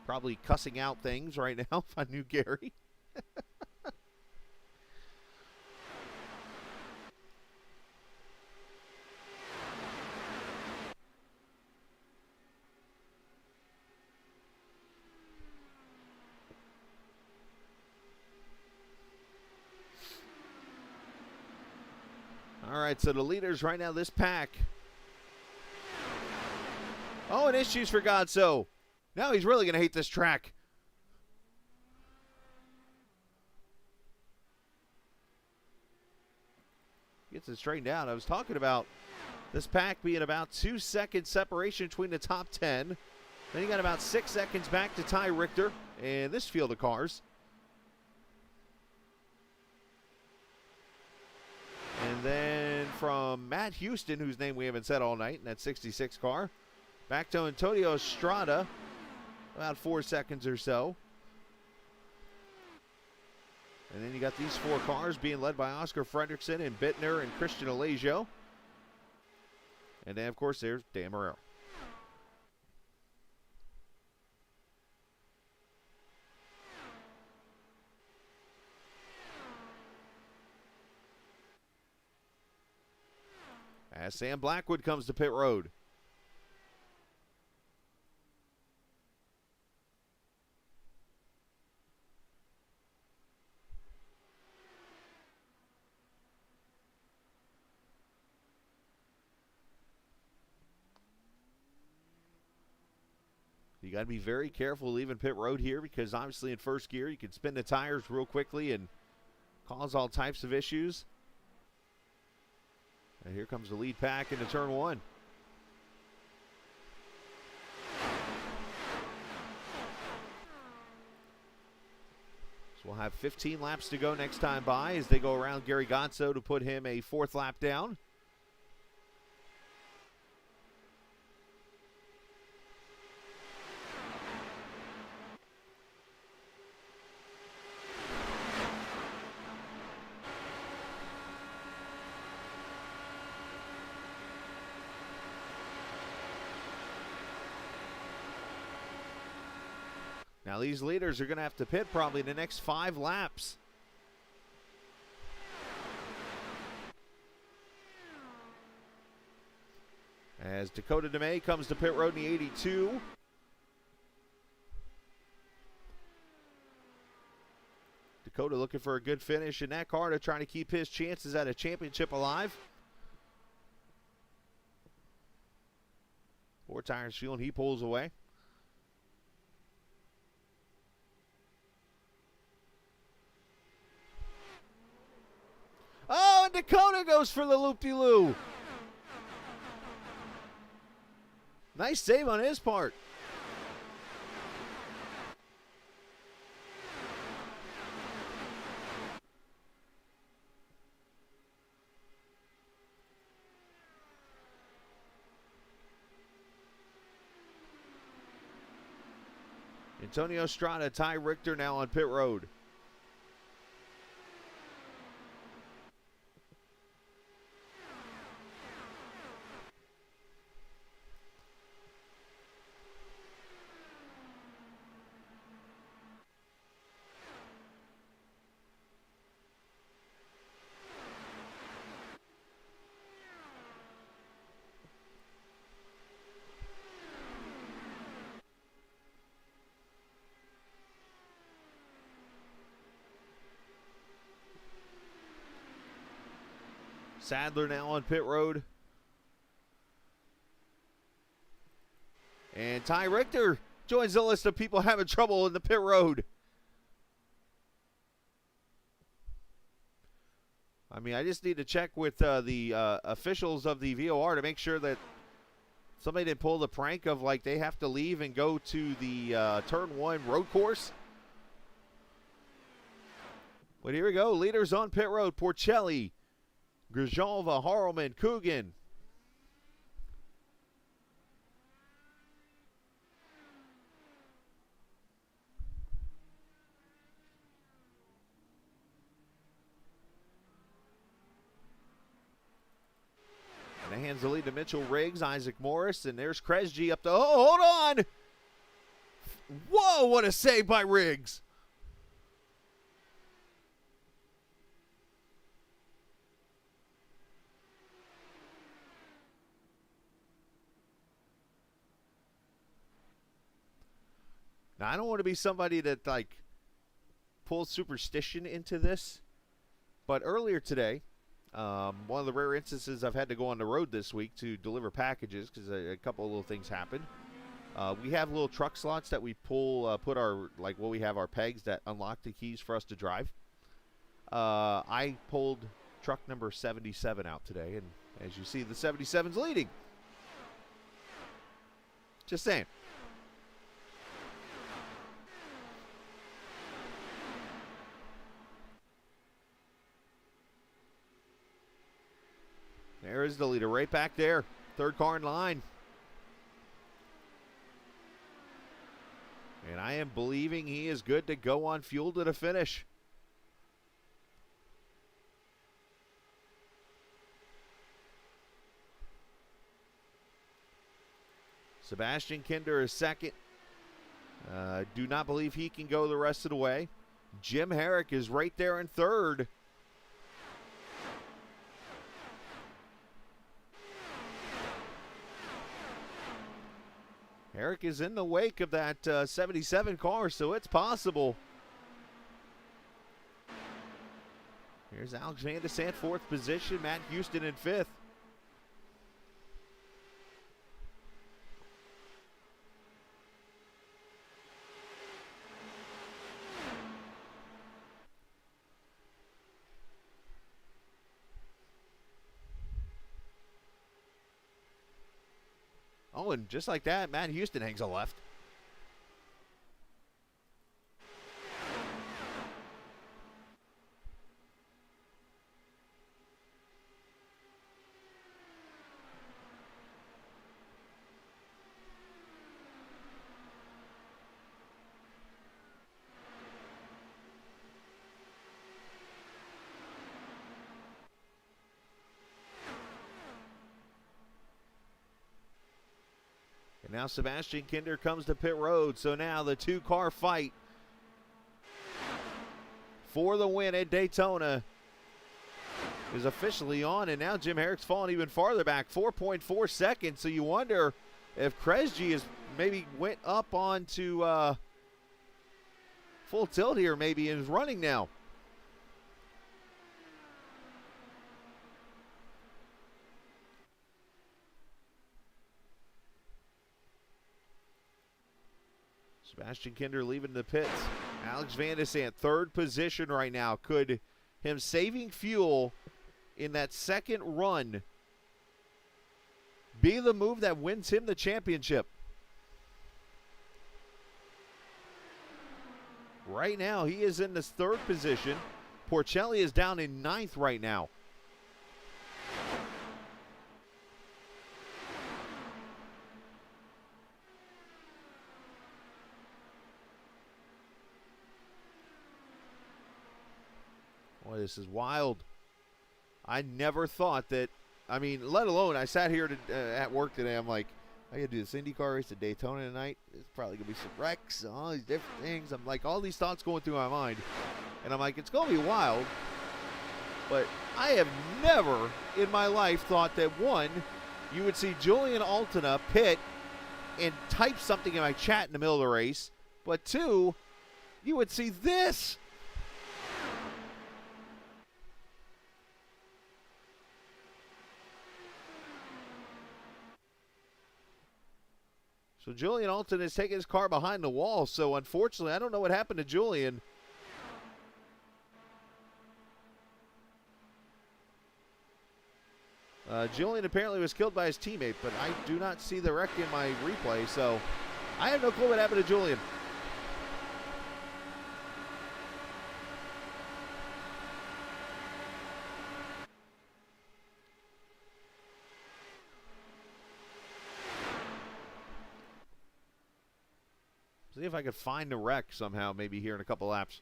Probably cussing out things right now if I knew Gary. All right, so the leaders right now, this pack. Oh, and issues for Gonzo. Now he's really going to hate this track. Gets it straightened out. I was talking about this pack being about 2 second separation between the top 10. Then you got about 6 seconds back to Ty Richter and this field of cars. And then from Matt Houston, whose name we haven't said all night, in that 66 car, back to Antonio Estrada, about 4 seconds or so. And then you got these 4 cars being led by Oscar Fredrickson and Bittner and Christian Alesio. And then, of course, there's Dan Marrero. As Sam Blackwood comes to pit road. You got to be very careful leaving pit road here because obviously in first gear you can spin the tires real quickly and cause all types of issues. And here comes the lead pack into turn 1. So we'll have 15 laps to go next time by as they go around Gary Gonzo to put him a 4th lap down. Now these leaders are going to have to pit probably the next 5 laps. As Dakota DeMay comes to pit road in the 82. Dakota looking for a good finish in that car to try to keep his chances at a championship alive. 4 tires fueling, he pulls away. Oh, and Dakota goes for the loop-de-loo. Nice save on his part. Antonio Estrada, Ty Richter now on pit road. Sadler now on pit road. And Ty Richter joins the list of people having trouble in the pit road. I mean, I just need to check with the officials of the VOR to make sure that somebody didn't pull the prank of like they have to leave and go to the turn 1 road course. But here we go. Leaders on pit road. Porcelli, Grijalva, Harleman, Coogan. And hands the lead to Mitchell Riggs, Isaac Morris, and there's Kresge up the, oh, hold on! Whoa, what a save by Riggs! Now, I don't want to be somebody that, like, pulls superstition into this, but earlier today, one of the rare instances I've had to go on the road this week to deliver packages because a couple of little things happened. We have little truck slots that we pull, put our, like, we have our pegs that unlock the keys for us to drive. I pulled truck number 77 out today, and as you see, the 77's leading. Just saying. There is the leader right back there. Third car in line. And I am believing he is good to go on fuel to the finish. Sebastian Kinder is second. Do not believe he can go the rest of the way. Jim Herrick is right there in third. Herrick is in the wake of that 77 car, so it's possible. Here's Alex Van de Sant, fourth position. Matt Houston in fifth. Oh, and just like that, Matt Houston hangs a left. And now Sebastian Kinder comes to pit road. So now the two-car fight for the win at Daytona is officially on. And now Jim Herrick's fallen even farther back, 4.4 seconds. So you wonder if Kresge is maybe went up onto full tilt here maybe and is running now. Sebastian Kinder leaving the pits. Alex Van de Sant, third position right now. Could him saving fuel in that second run be the move that wins him the championship? Right now, he is in this third position. Porcelli is down in ninth right now. Boy, this is wild. I never thought that, I mean, let alone, I sat here at work today, I'm like, I gotta do this IndyCar race at Daytona tonight. There's probably gonna be some wrecks and all these different things. I'm like, all these thoughts going through my mind. And I'm like, it's gonna be wild. But I have never in my life thought that, one, you would see Julian Alton pit and type something in my chat in the middle of the race. But two, you would see this. So Julian Alton is taking his car behind the wall. So unfortunately, I don't know what happened to Julian. Julian apparently was killed by his teammate, but I do not see the wreck in my replay. So I have no clue what happened to Julian. See if I could find the wreck somehow, maybe here in a couple laps.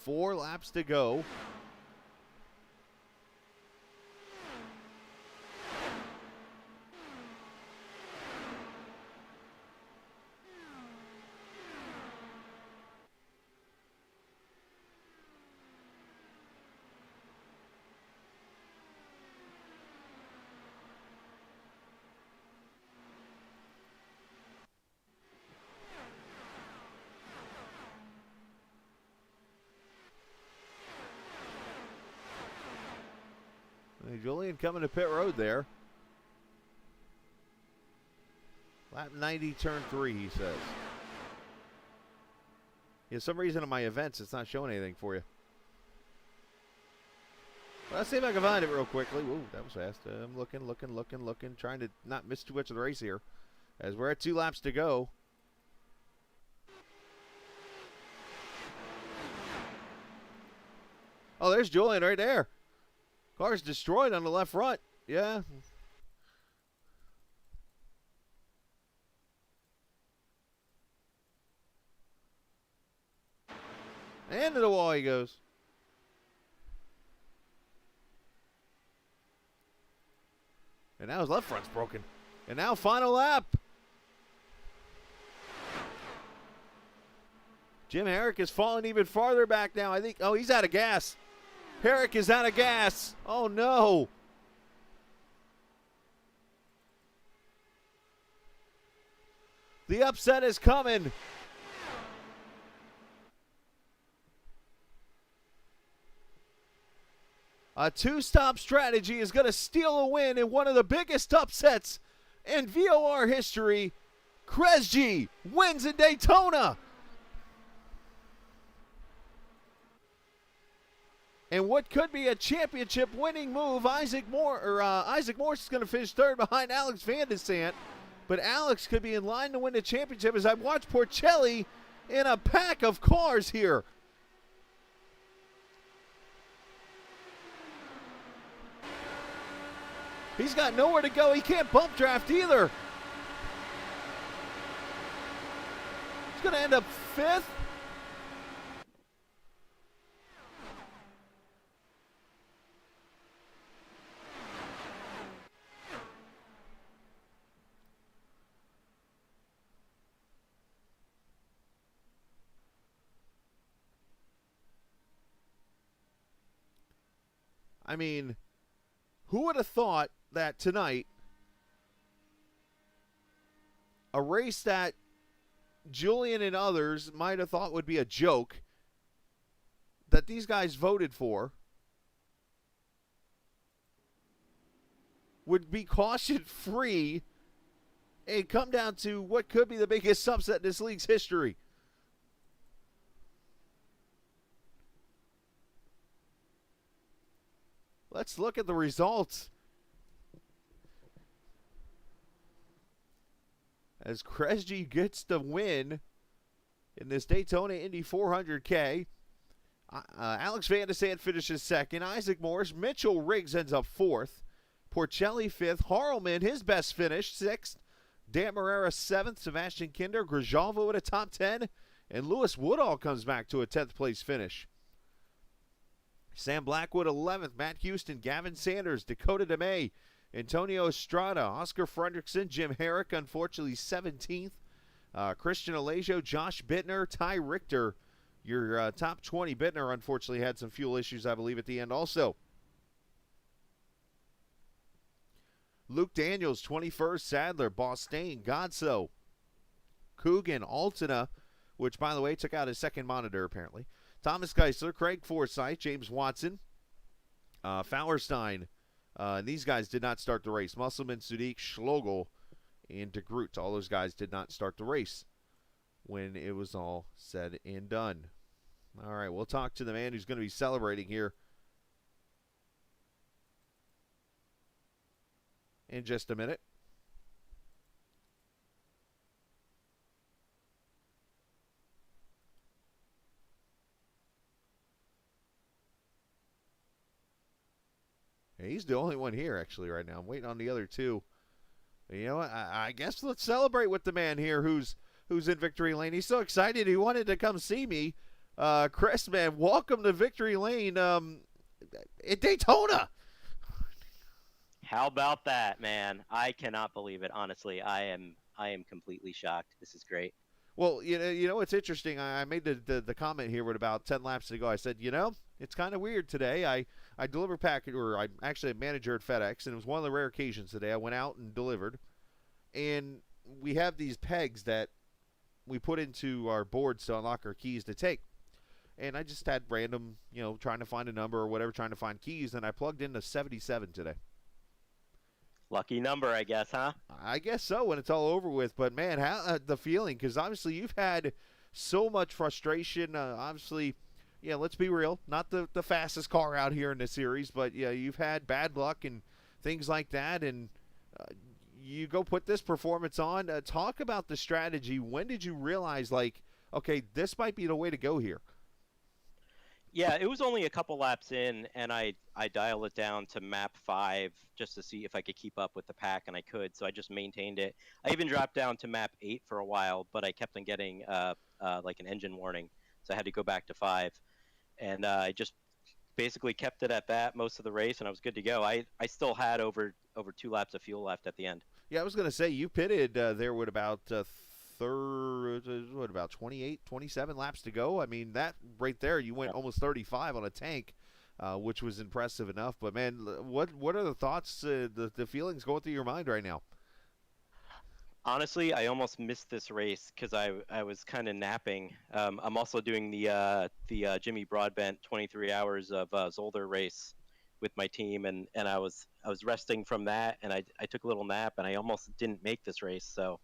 4 laps to go. Julian coming to pit road there. Lap 90, turn 3, he says. Yeah, some reason in my events it's not showing anything for you. Well, let's see if I can find it real quickly. Ooh, that was fast. I'm looking, trying to not miss too much of the race here. As we're at 2 laps to go. Oh, there's Julian right there. Car's destroyed on the left front. Yeah. And to the wall he goes. And now his left front's broken. And now final lap. Jim Herrick is falling even farther back now. I think, oh, he's out of gas. Herrick is out of gas. Oh, no. The upset is coming. A 2-stop strategy is going to steal a win in one of the biggest upsets in VOR history. Kresge wins in Daytona. And what could be a championship-winning move, Isaac Morse is going to finish third behind Alex Van de Sant. But Alex could be in line to win the championship as I watch Porcelli in a pack of cars here. He's got nowhere to go. He can't bump draft either. He's going to end up 5th. I mean, who would have thought that tonight, a race that Julian and others might have thought would be a joke, that these guys voted for, would be caution-free and come down to what could be the biggest upset in this league's history. Let's look at the results. As Kresge gets the win in this Daytona Indy 400K. Alex Van de Sant finishes 2nd. Isaac Morse. Mitchell Riggs ends up 4th. Porcelli 5th. Harlman, his best finish, 6th. Dan Marrera 7th. Sebastian Kinder. Grijalva with a top 10. And Lewis Woodall comes back to a 10th place finish. Sam Blackwood 11th, Matt Houston, Gavin Sanders, Dakota DeMay, Antonio Estrada, Oscar Fredrickson, Jim Herrick, unfortunately 17th, Christian Alejo, Josh Bittner, Ty Richter, your top 20. Bittner unfortunately had some fuel issues, I believe, at the end also. Luke Daniels, 21st, Sadler, Bostain, Godso, Coogan, Altina, which, by the way, took out his second monitor, apparently. Thomas Geisler, Craig Forsyth, James Watson, Fauerstein. These guys did not start the race. Musselman, Sudik, Schlogel, and De Groot. All those guys did not start the race when it was all said and done. All right, we'll talk to the man who's going to be celebrating here in just a minute. He's the only one here, actually, right now. I'm waiting on the other two. You know what? I guess let's celebrate with the man here who's in victory lane. He's so excited he wanted to come see me. Chris, man, welcome to Victory Lane at Daytona. How about that, man? I cannot believe it. Honestly, I am completely shocked. This is great. Well, you know, it's interesting. I made the comment here with about 10 laps to go. I said, you know, it's kind of weird today. I deliver package, or I'm actually a manager at FedEx, and it was one of the rare occasions today. I went out and delivered, and we have these pegs that we put into our boards to unlock our keys to take. And I just had random, you know, trying to find a number or whatever, trying to find keys, and I plugged into 77 today. Lucky number, I guess, huh? I guess so when it's all over with. But, man, how the feeling, because obviously you've had so much frustration. Obviously, yeah, let's be real, not the fastest car out here in the series, but, yeah, you've had bad luck and things like that, and you go put this performance on. Talk about the strategy. When did you realize, like, okay, this might be the way to go here? Yeah, it was only a couple laps in, and I dialed it down to map 5 just to see if I could keep up with the pack, and I could, so I just maintained it. I even dropped down to map 8 for a while, but I kept on getting like an engine warning, so I had to go back to 5. And I just basically kept it at that most of the race, and I was good to go. I still had over 2 laps of fuel left at the end. Yeah, I was going to say, you pitted there with about about 28, 27 laps to go. I mean, that right there, you went almost 35 on a tank, which was impressive enough. But, man, what are the thoughts, the feelings going through your mind right now? Honestly, I almost missed this race because I was kind of napping. I'm also doing the Jimmy Broadbent 23 hours of Zolder race with my team, and I was resting from that, and I took a little nap, and I almost didn't make this race. So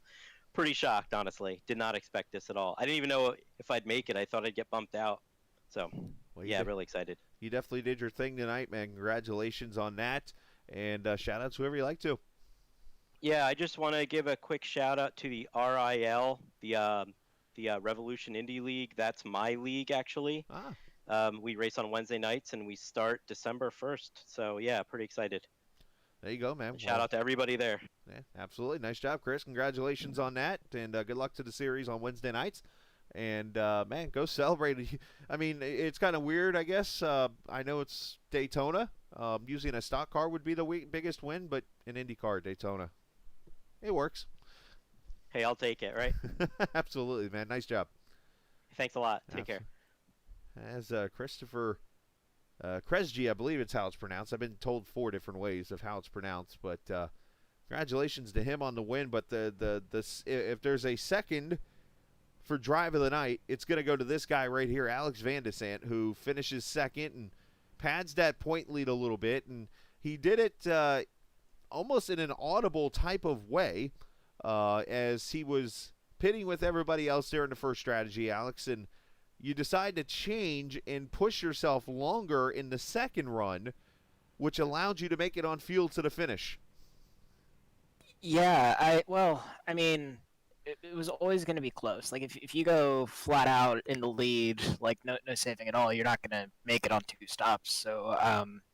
pretty shocked, honestly. Did not expect this at all. I didn't even know if I'd make it. I thought I'd get bumped out. So, well, yeah, really excited. You definitely did your thing tonight, man. Congratulations on that, and shout out to whoever you like to. Yeah, I just want to give a quick shout out to the RIL, the Revolution Indy League. That's my league, actually. We race on Wednesday nights, and we start December 1st. So, yeah, pretty excited. There you go, man. Shout out to everybody there. Yeah, absolutely. Nice job, Chris. Congratulations on that, and good luck to the series on Wednesday nights. And, man, go celebrate. I mean, it's kind of weird, I guess. I know it's Daytona. Using a stock car would be the biggest win, but an IndyCar Daytona, it works. Hey, I'll take it, right? Absolutely, man. Nice job. Thanks a lot. Take care. As Christopher Kresge, I believe it's how it's pronounced. I've been told 4 different ways of how it's pronounced, but congratulations to him on the win. But if there's a second for drive of the night, it's going to go to this guy right here, Alex Van de Sant, who finishes second and pads that point lead a little bit. And he did it almost in an audible type of way as he was pitting with everybody else there in the first strategy, Alex, and you decide to change and push yourself longer in the second run, which allowed you to make it on fuel to the finish. Yeah, I mean, it was always going to be close. Like, if you go flat out in the lead, like, no saving at all, you're not going to make it on 2 stops. So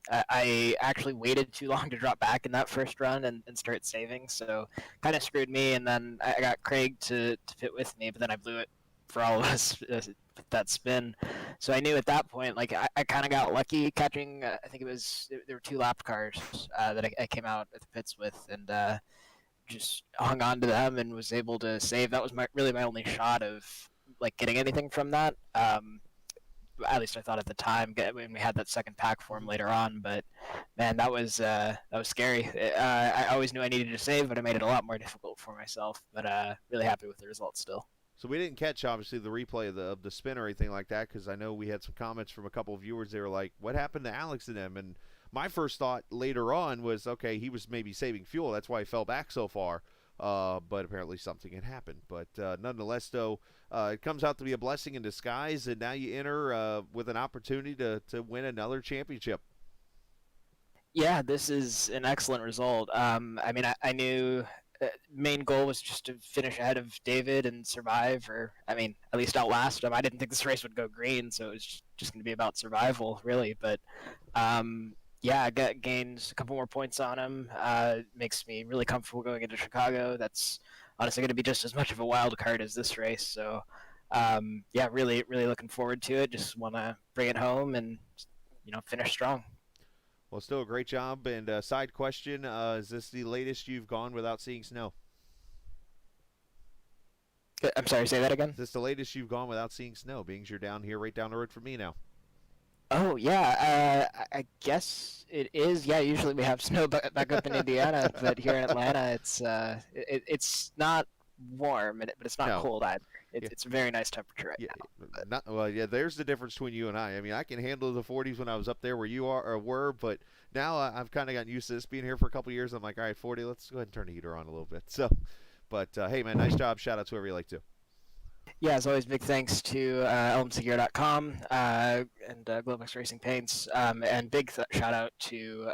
I actually waited too long to drop back in that first run and start saving, so kind of screwed me. And then I got Craig to pit with me, but then I blew it for all of us with that spin. So I knew at that point, like, I kind of got lucky catching, I think there were 2 lapped cars that I came out at the pits with, and just hung on to them and was able to save. That was really my only shot of, like, getting anything from that. At least I thought at the time when we had that second pack for him later on. But man, that was scary. I always knew I needed to save, but I made it a lot more difficult for myself. But really happy with the results still. So we didn't catch, obviously, the replay of the spin or anything like that, because I know we had some comments from a couple of viewers. They were like, what happened to Alex and them? And my first thought later on was, okay, he was maybe saving fuel. That's why he fell back so far. But apparently something had happened. But nonetheless, though, it comes out to be a blessing in disguise, and now you enter with an opportunity to win another championship. Yeah, this is an excellent result. I mean, I knew main goal was just to finish ahead of David and survive, or, I mean, at least outlast him. I didn't think this race would go green, so it was just going to be about survival, really. But yeah, I gained a couple more points on him. Makes me really comfortable going into Chicago. That's honestly going to be just as much of a wild card as this race. So yeah, really, really looking forward to it. Just want to bring it home and, finish strong. Well, still a great job. And side question, is this the latest you've gone without seeing snow? I'm sorry, say that again? Is this the latest you've gone without seeing snow, being you're down here right down the road from me now? Oh, yeah, I guess it is. Yeah, usually we have snow back up in Indiana, but here in Atlanta, it's not warm, but it's not cold either. It's a very nice temperature right now. Yeah, there's the difference between you and I. I mean, I can handle the 40s when I was up there where you are or were, but now I've kind of gotten used to this being here for a couple of years. I'm like, all right, 40, let's go ahead and turn the heater on a little bit. So, but hey, man, nice job. Shout out to whoever you like to. Yeah, as always, big thanks to elemsofgear.com and Globex Racing Paints, and big shout out to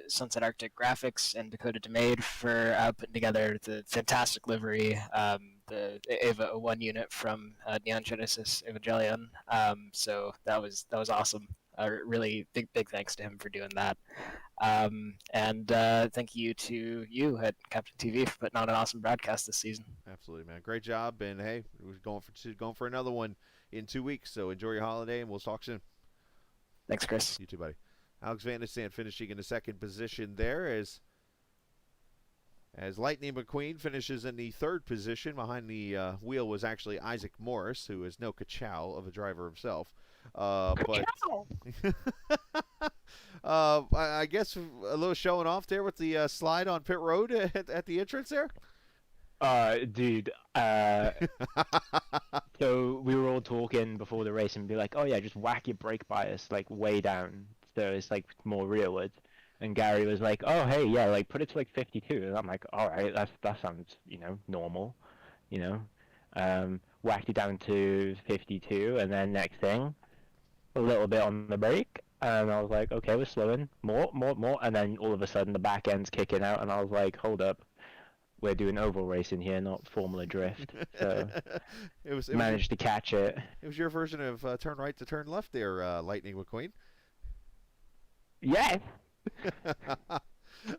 Sunset Arctic Graphics and Dakota DeMade for putting together the fantastic livery, the Eva 01 unit from Neon Genesis Evangelion. So that was awesome. Really big thanks to him for doing that. And thank you to you at Captain TV for putting on an awesome broadcast this season. Absolutely, man. Great job. And hey, we're going for another one in 2 weeks. So enjoy your holiday, and we'll talk soon. Thanks, Chris. You too, buddy. Alex Van de Sand finishing in the second position there as Lightning McQueen finishes in the third position. Behind the wheel was actually Isaac Morris, who is no ka-chow of a driver himself. But I guess a little showing off there with the slide on pit road at the entrance there. Dude, so we were all talking before the race and be like, oh yeah, just whack your brake bias like way down so it's like more rearward. And Gary was like, oh hey, yeah, like put it to like 52. And I'm like, all right, that sounds normal, whacked it down to 52, and then next thing, a little bit on the brake, and I was like, okay, we're slowing more, and then all of a sudden the back end's kicking out, and I was like, hold up. We're doing oval racing here, not Formula Drift. So managed to catch it. It was your version of turn right to turn left there, Lightning McQueen. Yes.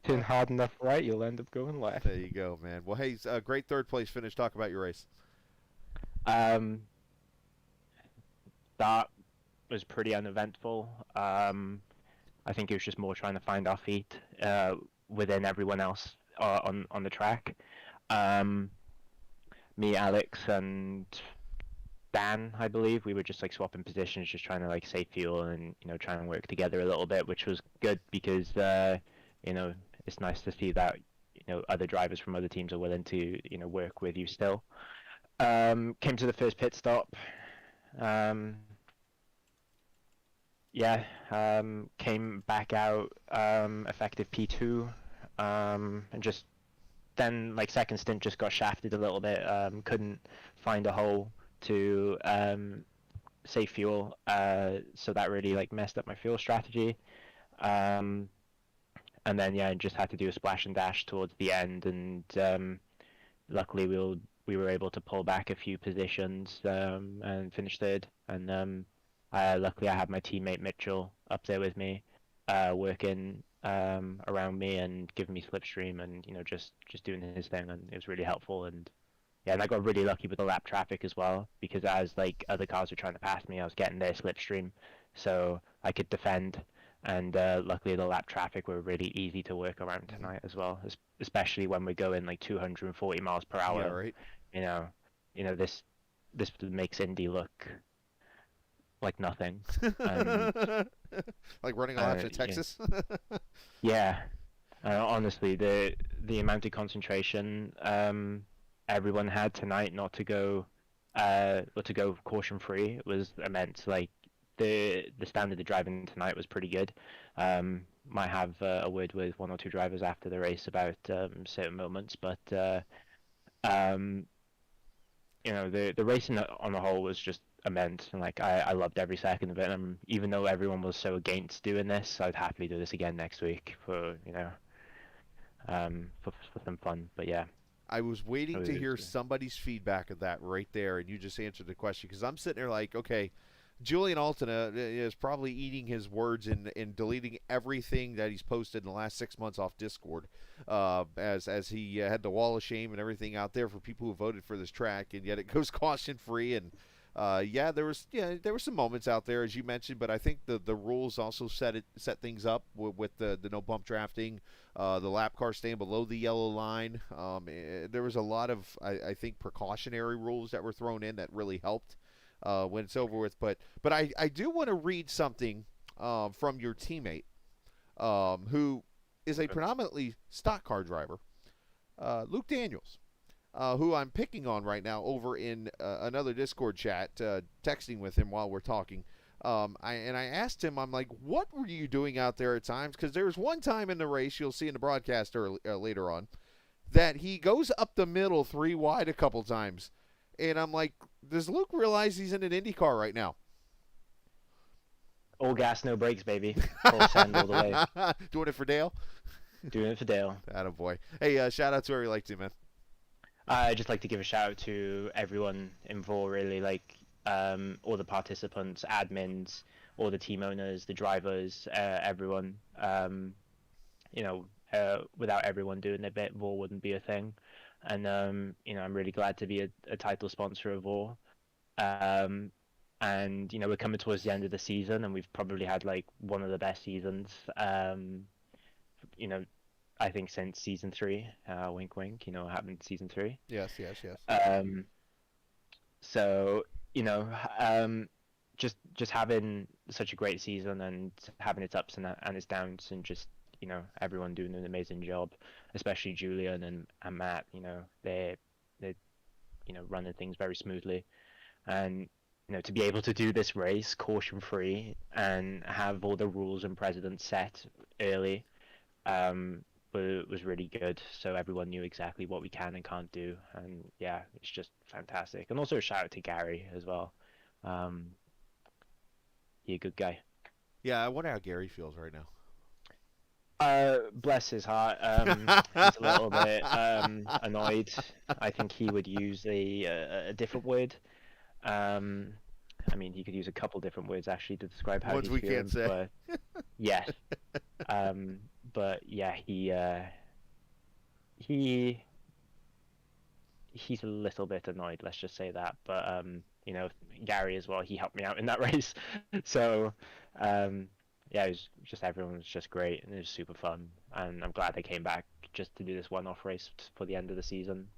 Turn hard enough right, you'll end up going left. There you go, man. Well, hey, great third place finish. Talk about your race. That was pretty uneventful. I think it was just more trying to find our feet within everyone else on the track. Me, Alex, and Dan, I believe, we were just like swapping positions, just trying to like save fuel and try and work together a little bit, which was good because it's nice to see that other drivers from other teams are willing to work with you still. Came to the first pit stop. Came back out effective P2, and just then like second stint just got shafted a little bit. Couldn't find a hole to save fuel, so that really like messed up my fuel strategy. And then just had to do a splash and dash towards the end, and luckily we were able to pull back a few positions and finish third. And luckily I had my teammate Mitchell up there with me, working around me and giving me slipstream and just doing his thing, and it was really helpful. And I got really lucky with the lap traffic as well, because as like other cars were trying to pass me, I was getting their slipstream, so I could defend. And luckily the lap traffic were really easy to work around tonight as well, especially when we're going like 240 miles per hour. Yeah, right. This makes Indy look like nothing. And, like running laps in Texas. Yeah. Honestly, the amount of concentration everyone had tonight not to go caution free was immense. Like the standard of driving tonight was pretty good. Might have a word with one or two drivers after the race about certain moments, but the racing on the whole was just immense, and like I loved every second of it. And even though everyone was so against doing this, I'd happily do this again next week for some fun. But yeah, I was waiting to hear somebody's feedback of that right there, and you just answered the question, because I'm sitting there like, okay, Julian Alton is probably eating his words and deleting everything that he's posted in the last 6 months off Discord, as he had the wall of shame and everything out there for people who voted for this track, and yet it goes caution free. And there were some moments out there, as you mentioned, but I think the rules also set things up with the no bump drafting, the lap car staying below the yellow line. There was a lot of I think precautionary rules that were thrown in that really helped when it's over with. But I do want to read something from your teammate, who is a predominantly stock car driver, Luke Daniels, who I'm picking on right now over in another Discord chat, texting with him while we're talking. I asked him, I'm like, what were you doing out there at times? Because there was one time in the race, you'll see in the broadcast later on, that he goes up the middle 3 wide a couple times. And I'm like, does Luke realize he's in an IndyCar right now? All gas, no brakes, baby. Full send all the way. Doing it for Dale? Doing it for Dale. Attaboy. Hey, shout out to whoever you like to, man. I'd just like to give a shout out to everyone in VOR, really, like all the participants, admins, all the team owners, the drivers, everyone. Without everyone doing their bit, VOR wouldn't be a thing. And I'm really glad to be a title sponsor of VOR. And we're coming towards the end of the season, and we've probably had like one of the best seasons. I think since season 3, wink wink, what happened in season 3. Yes. So just having such a great season and having its ups and its downs, and just everyone doing an amazing job, especially Julian and Matt. They're running things very smoothly, and to be able to do this race caution free and have all the rules and precedents set early was really good, so everyone knew exactly what we can and can't do. And yeah, it's just fantastic. And also a shout out to Gary as well. He's a good guy. Yeah, I wonder how Gary feels right now. Bless his heart. He's a little bit annoyed. I think he would use a different word. He could use a couple different words actually to describe how Ones he's we feeling. can't say. But, yeah. But yeah, he's a little bit annoyed. Let's just say that. But Gary as well. He helped me out in that race. So yeah, everyone was just great, and it was super fun. And I'm glad they came back just to do this one-off race for the end of the season.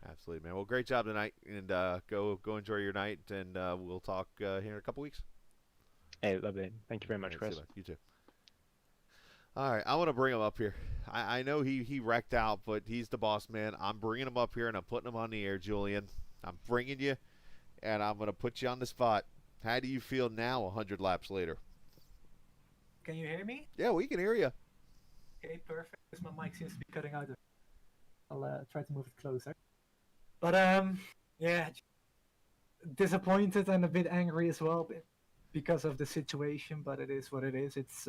Absolutely, man. Well, great job tonight, and go enjoy your night, and we'll talk here in a couple weeks. Hey, lovely. Thank you very much, Right, Chris. you too. All right, I want to bring him up here. I know he wrecked out, but he's the boss man. I'm bringing him up here, and I'm putting him on the air, Julian. I'm bringing you, and I'm going to put you on the spot. How do you feel now 100 laps later? Can you hear me? Yeah, we can hear you. Okay, perfect. My mic seems to be cutting out. I'll try to move it closer. But yeah, disappointed and a bit angry as well because of the situation. But it is what it is. It's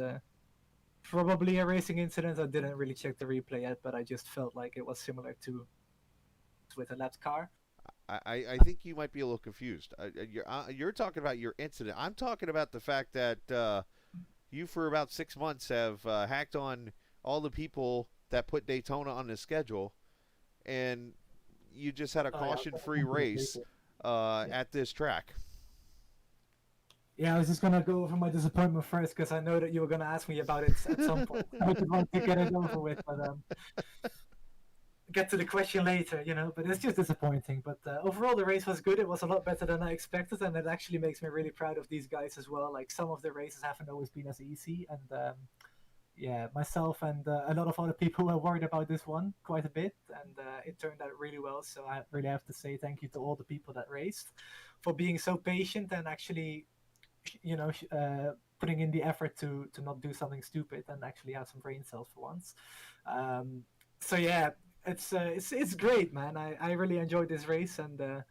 probably a racing incident. I didn't really check the replay yet, but I just felt like it was similar to with a lapped car. I think you might be a little confused. You're talking about your incident. I'm talking about the fact that you, for about 6 months, have hacked on all the people that put Daytona on the schedule, and you just had a caution-free race at this track. Yeah, I was just going to go over my disappointment first, because I know that you were going to ask me about it at some point. I just want to get it over with, but get to the question later, but it's just disappointing. But overall, the race was good. It was a lot better than I expected, and it actually makes me really proud of these guys as well. Like, some of the races haven't always been as easy, and yeah, myself and a lot of other people were worried about this one quite a bit, and it turned out really well. So I really have to say thank you to all the people that raced for being so patient and actually, putting in the effort to not do something stupid and actually have some brain cells for once. So yeah, it's great, man. I really enjoyed this race, and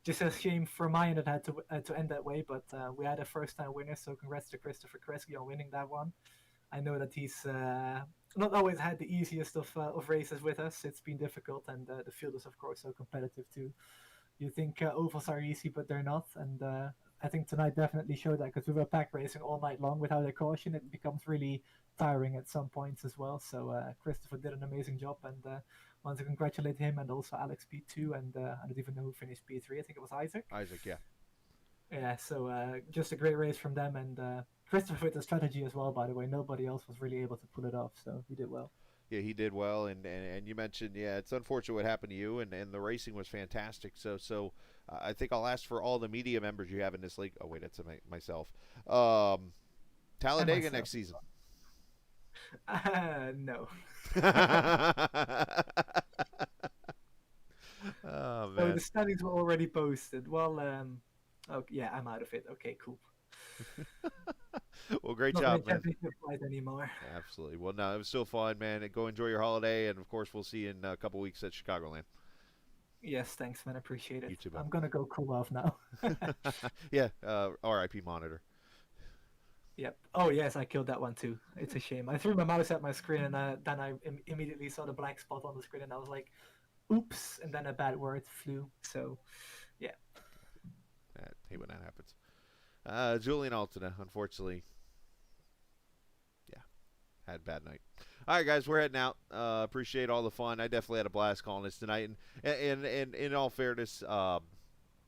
just a shame for mine that had to end that way. But we had a first-time winner, so congrats to Christopher Kresge on winning that one. I know that he's not always had the easiest of races with us. It's been difficult, and the field is of course so competitive too. You think ovals are easy, but they're not. And I think tonight definitely showed that, because we were pack racing all night long without a caution. It becomes really tiring at some points as well. So Christopher did an amazing job, and want to congratulate him and also Alex P2, and I don't even know who finished P3. I think it was Isaac. Isaac, yeah. Yeah, so just a great race from them, and Christopher with the strategy as well, by the way. Nobody else was really able to pull it off, so he did well. Yeah, he did well, and you mentioned, yeah, it's unfortunate what happened to you, and the racing was fantastic. So I think I'll ask for all the media members you have in this league. Oh, wait, that's myself. Talladega next season. No. Oh, man. So the standings were already posted. Well, oh, yeah, I'm out of it. Okay, cool. Well, great Not job, gonna man. championship fight anymore. Absolutely. Well, no, it was still fun, man. Go enjoy your holiday, and of course, we'll see you in a couple weeks at Chicagoland. Yes, thanks, man. Appreciate it. You too, bud. I'm gonna go cool off now. Yeah, RIP monitor. Yep. Oh yes, I killed that one too. It's a shame. I threw my mouse at my screen, and then I immediately saw the black spot on the screen, and I was like, "Oops!" And then a bad word flew. So, yeah. I hate when that happens. Julian Alton, unfortunately, yeah, had a bad night. All right, guys, we're heading out. Appreciate all the fun. I definitely had a blast calling this tonight. And in all fairness,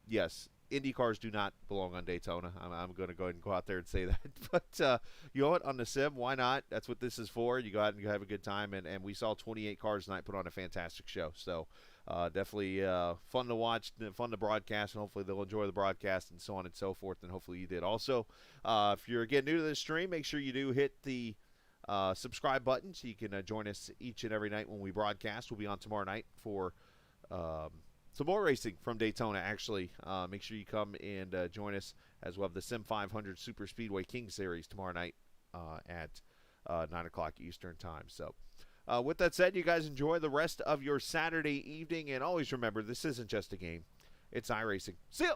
yes, Indy cars do not belong on Daytona. I'm going to go ahead and go out there and say that. But you know what? On the sim, why not? That's what this is for. You go out and you have a good time. And we saw 28 cars tonight put on a fantastic show. So definitely fun to watch, fun to broadcast, and hopefully they'll enjoy the broadcast and so on and so forth. And hopefully you did. Also, if you're again new to this stream, make sure you do hit the subscribe button so you can join us each and every night when we broadcast. We'll be on tomorrow night for some more racing from Daytona, actually. Make sure you come and join us as well. The Sim 500 Super Speedway King Series tomorrow night at 9 o'clock Eastern Time. So with that said, you guys enjoy the rest of your Saturday evening. And always remember, this isn't just a game. It's iRacing. See ya!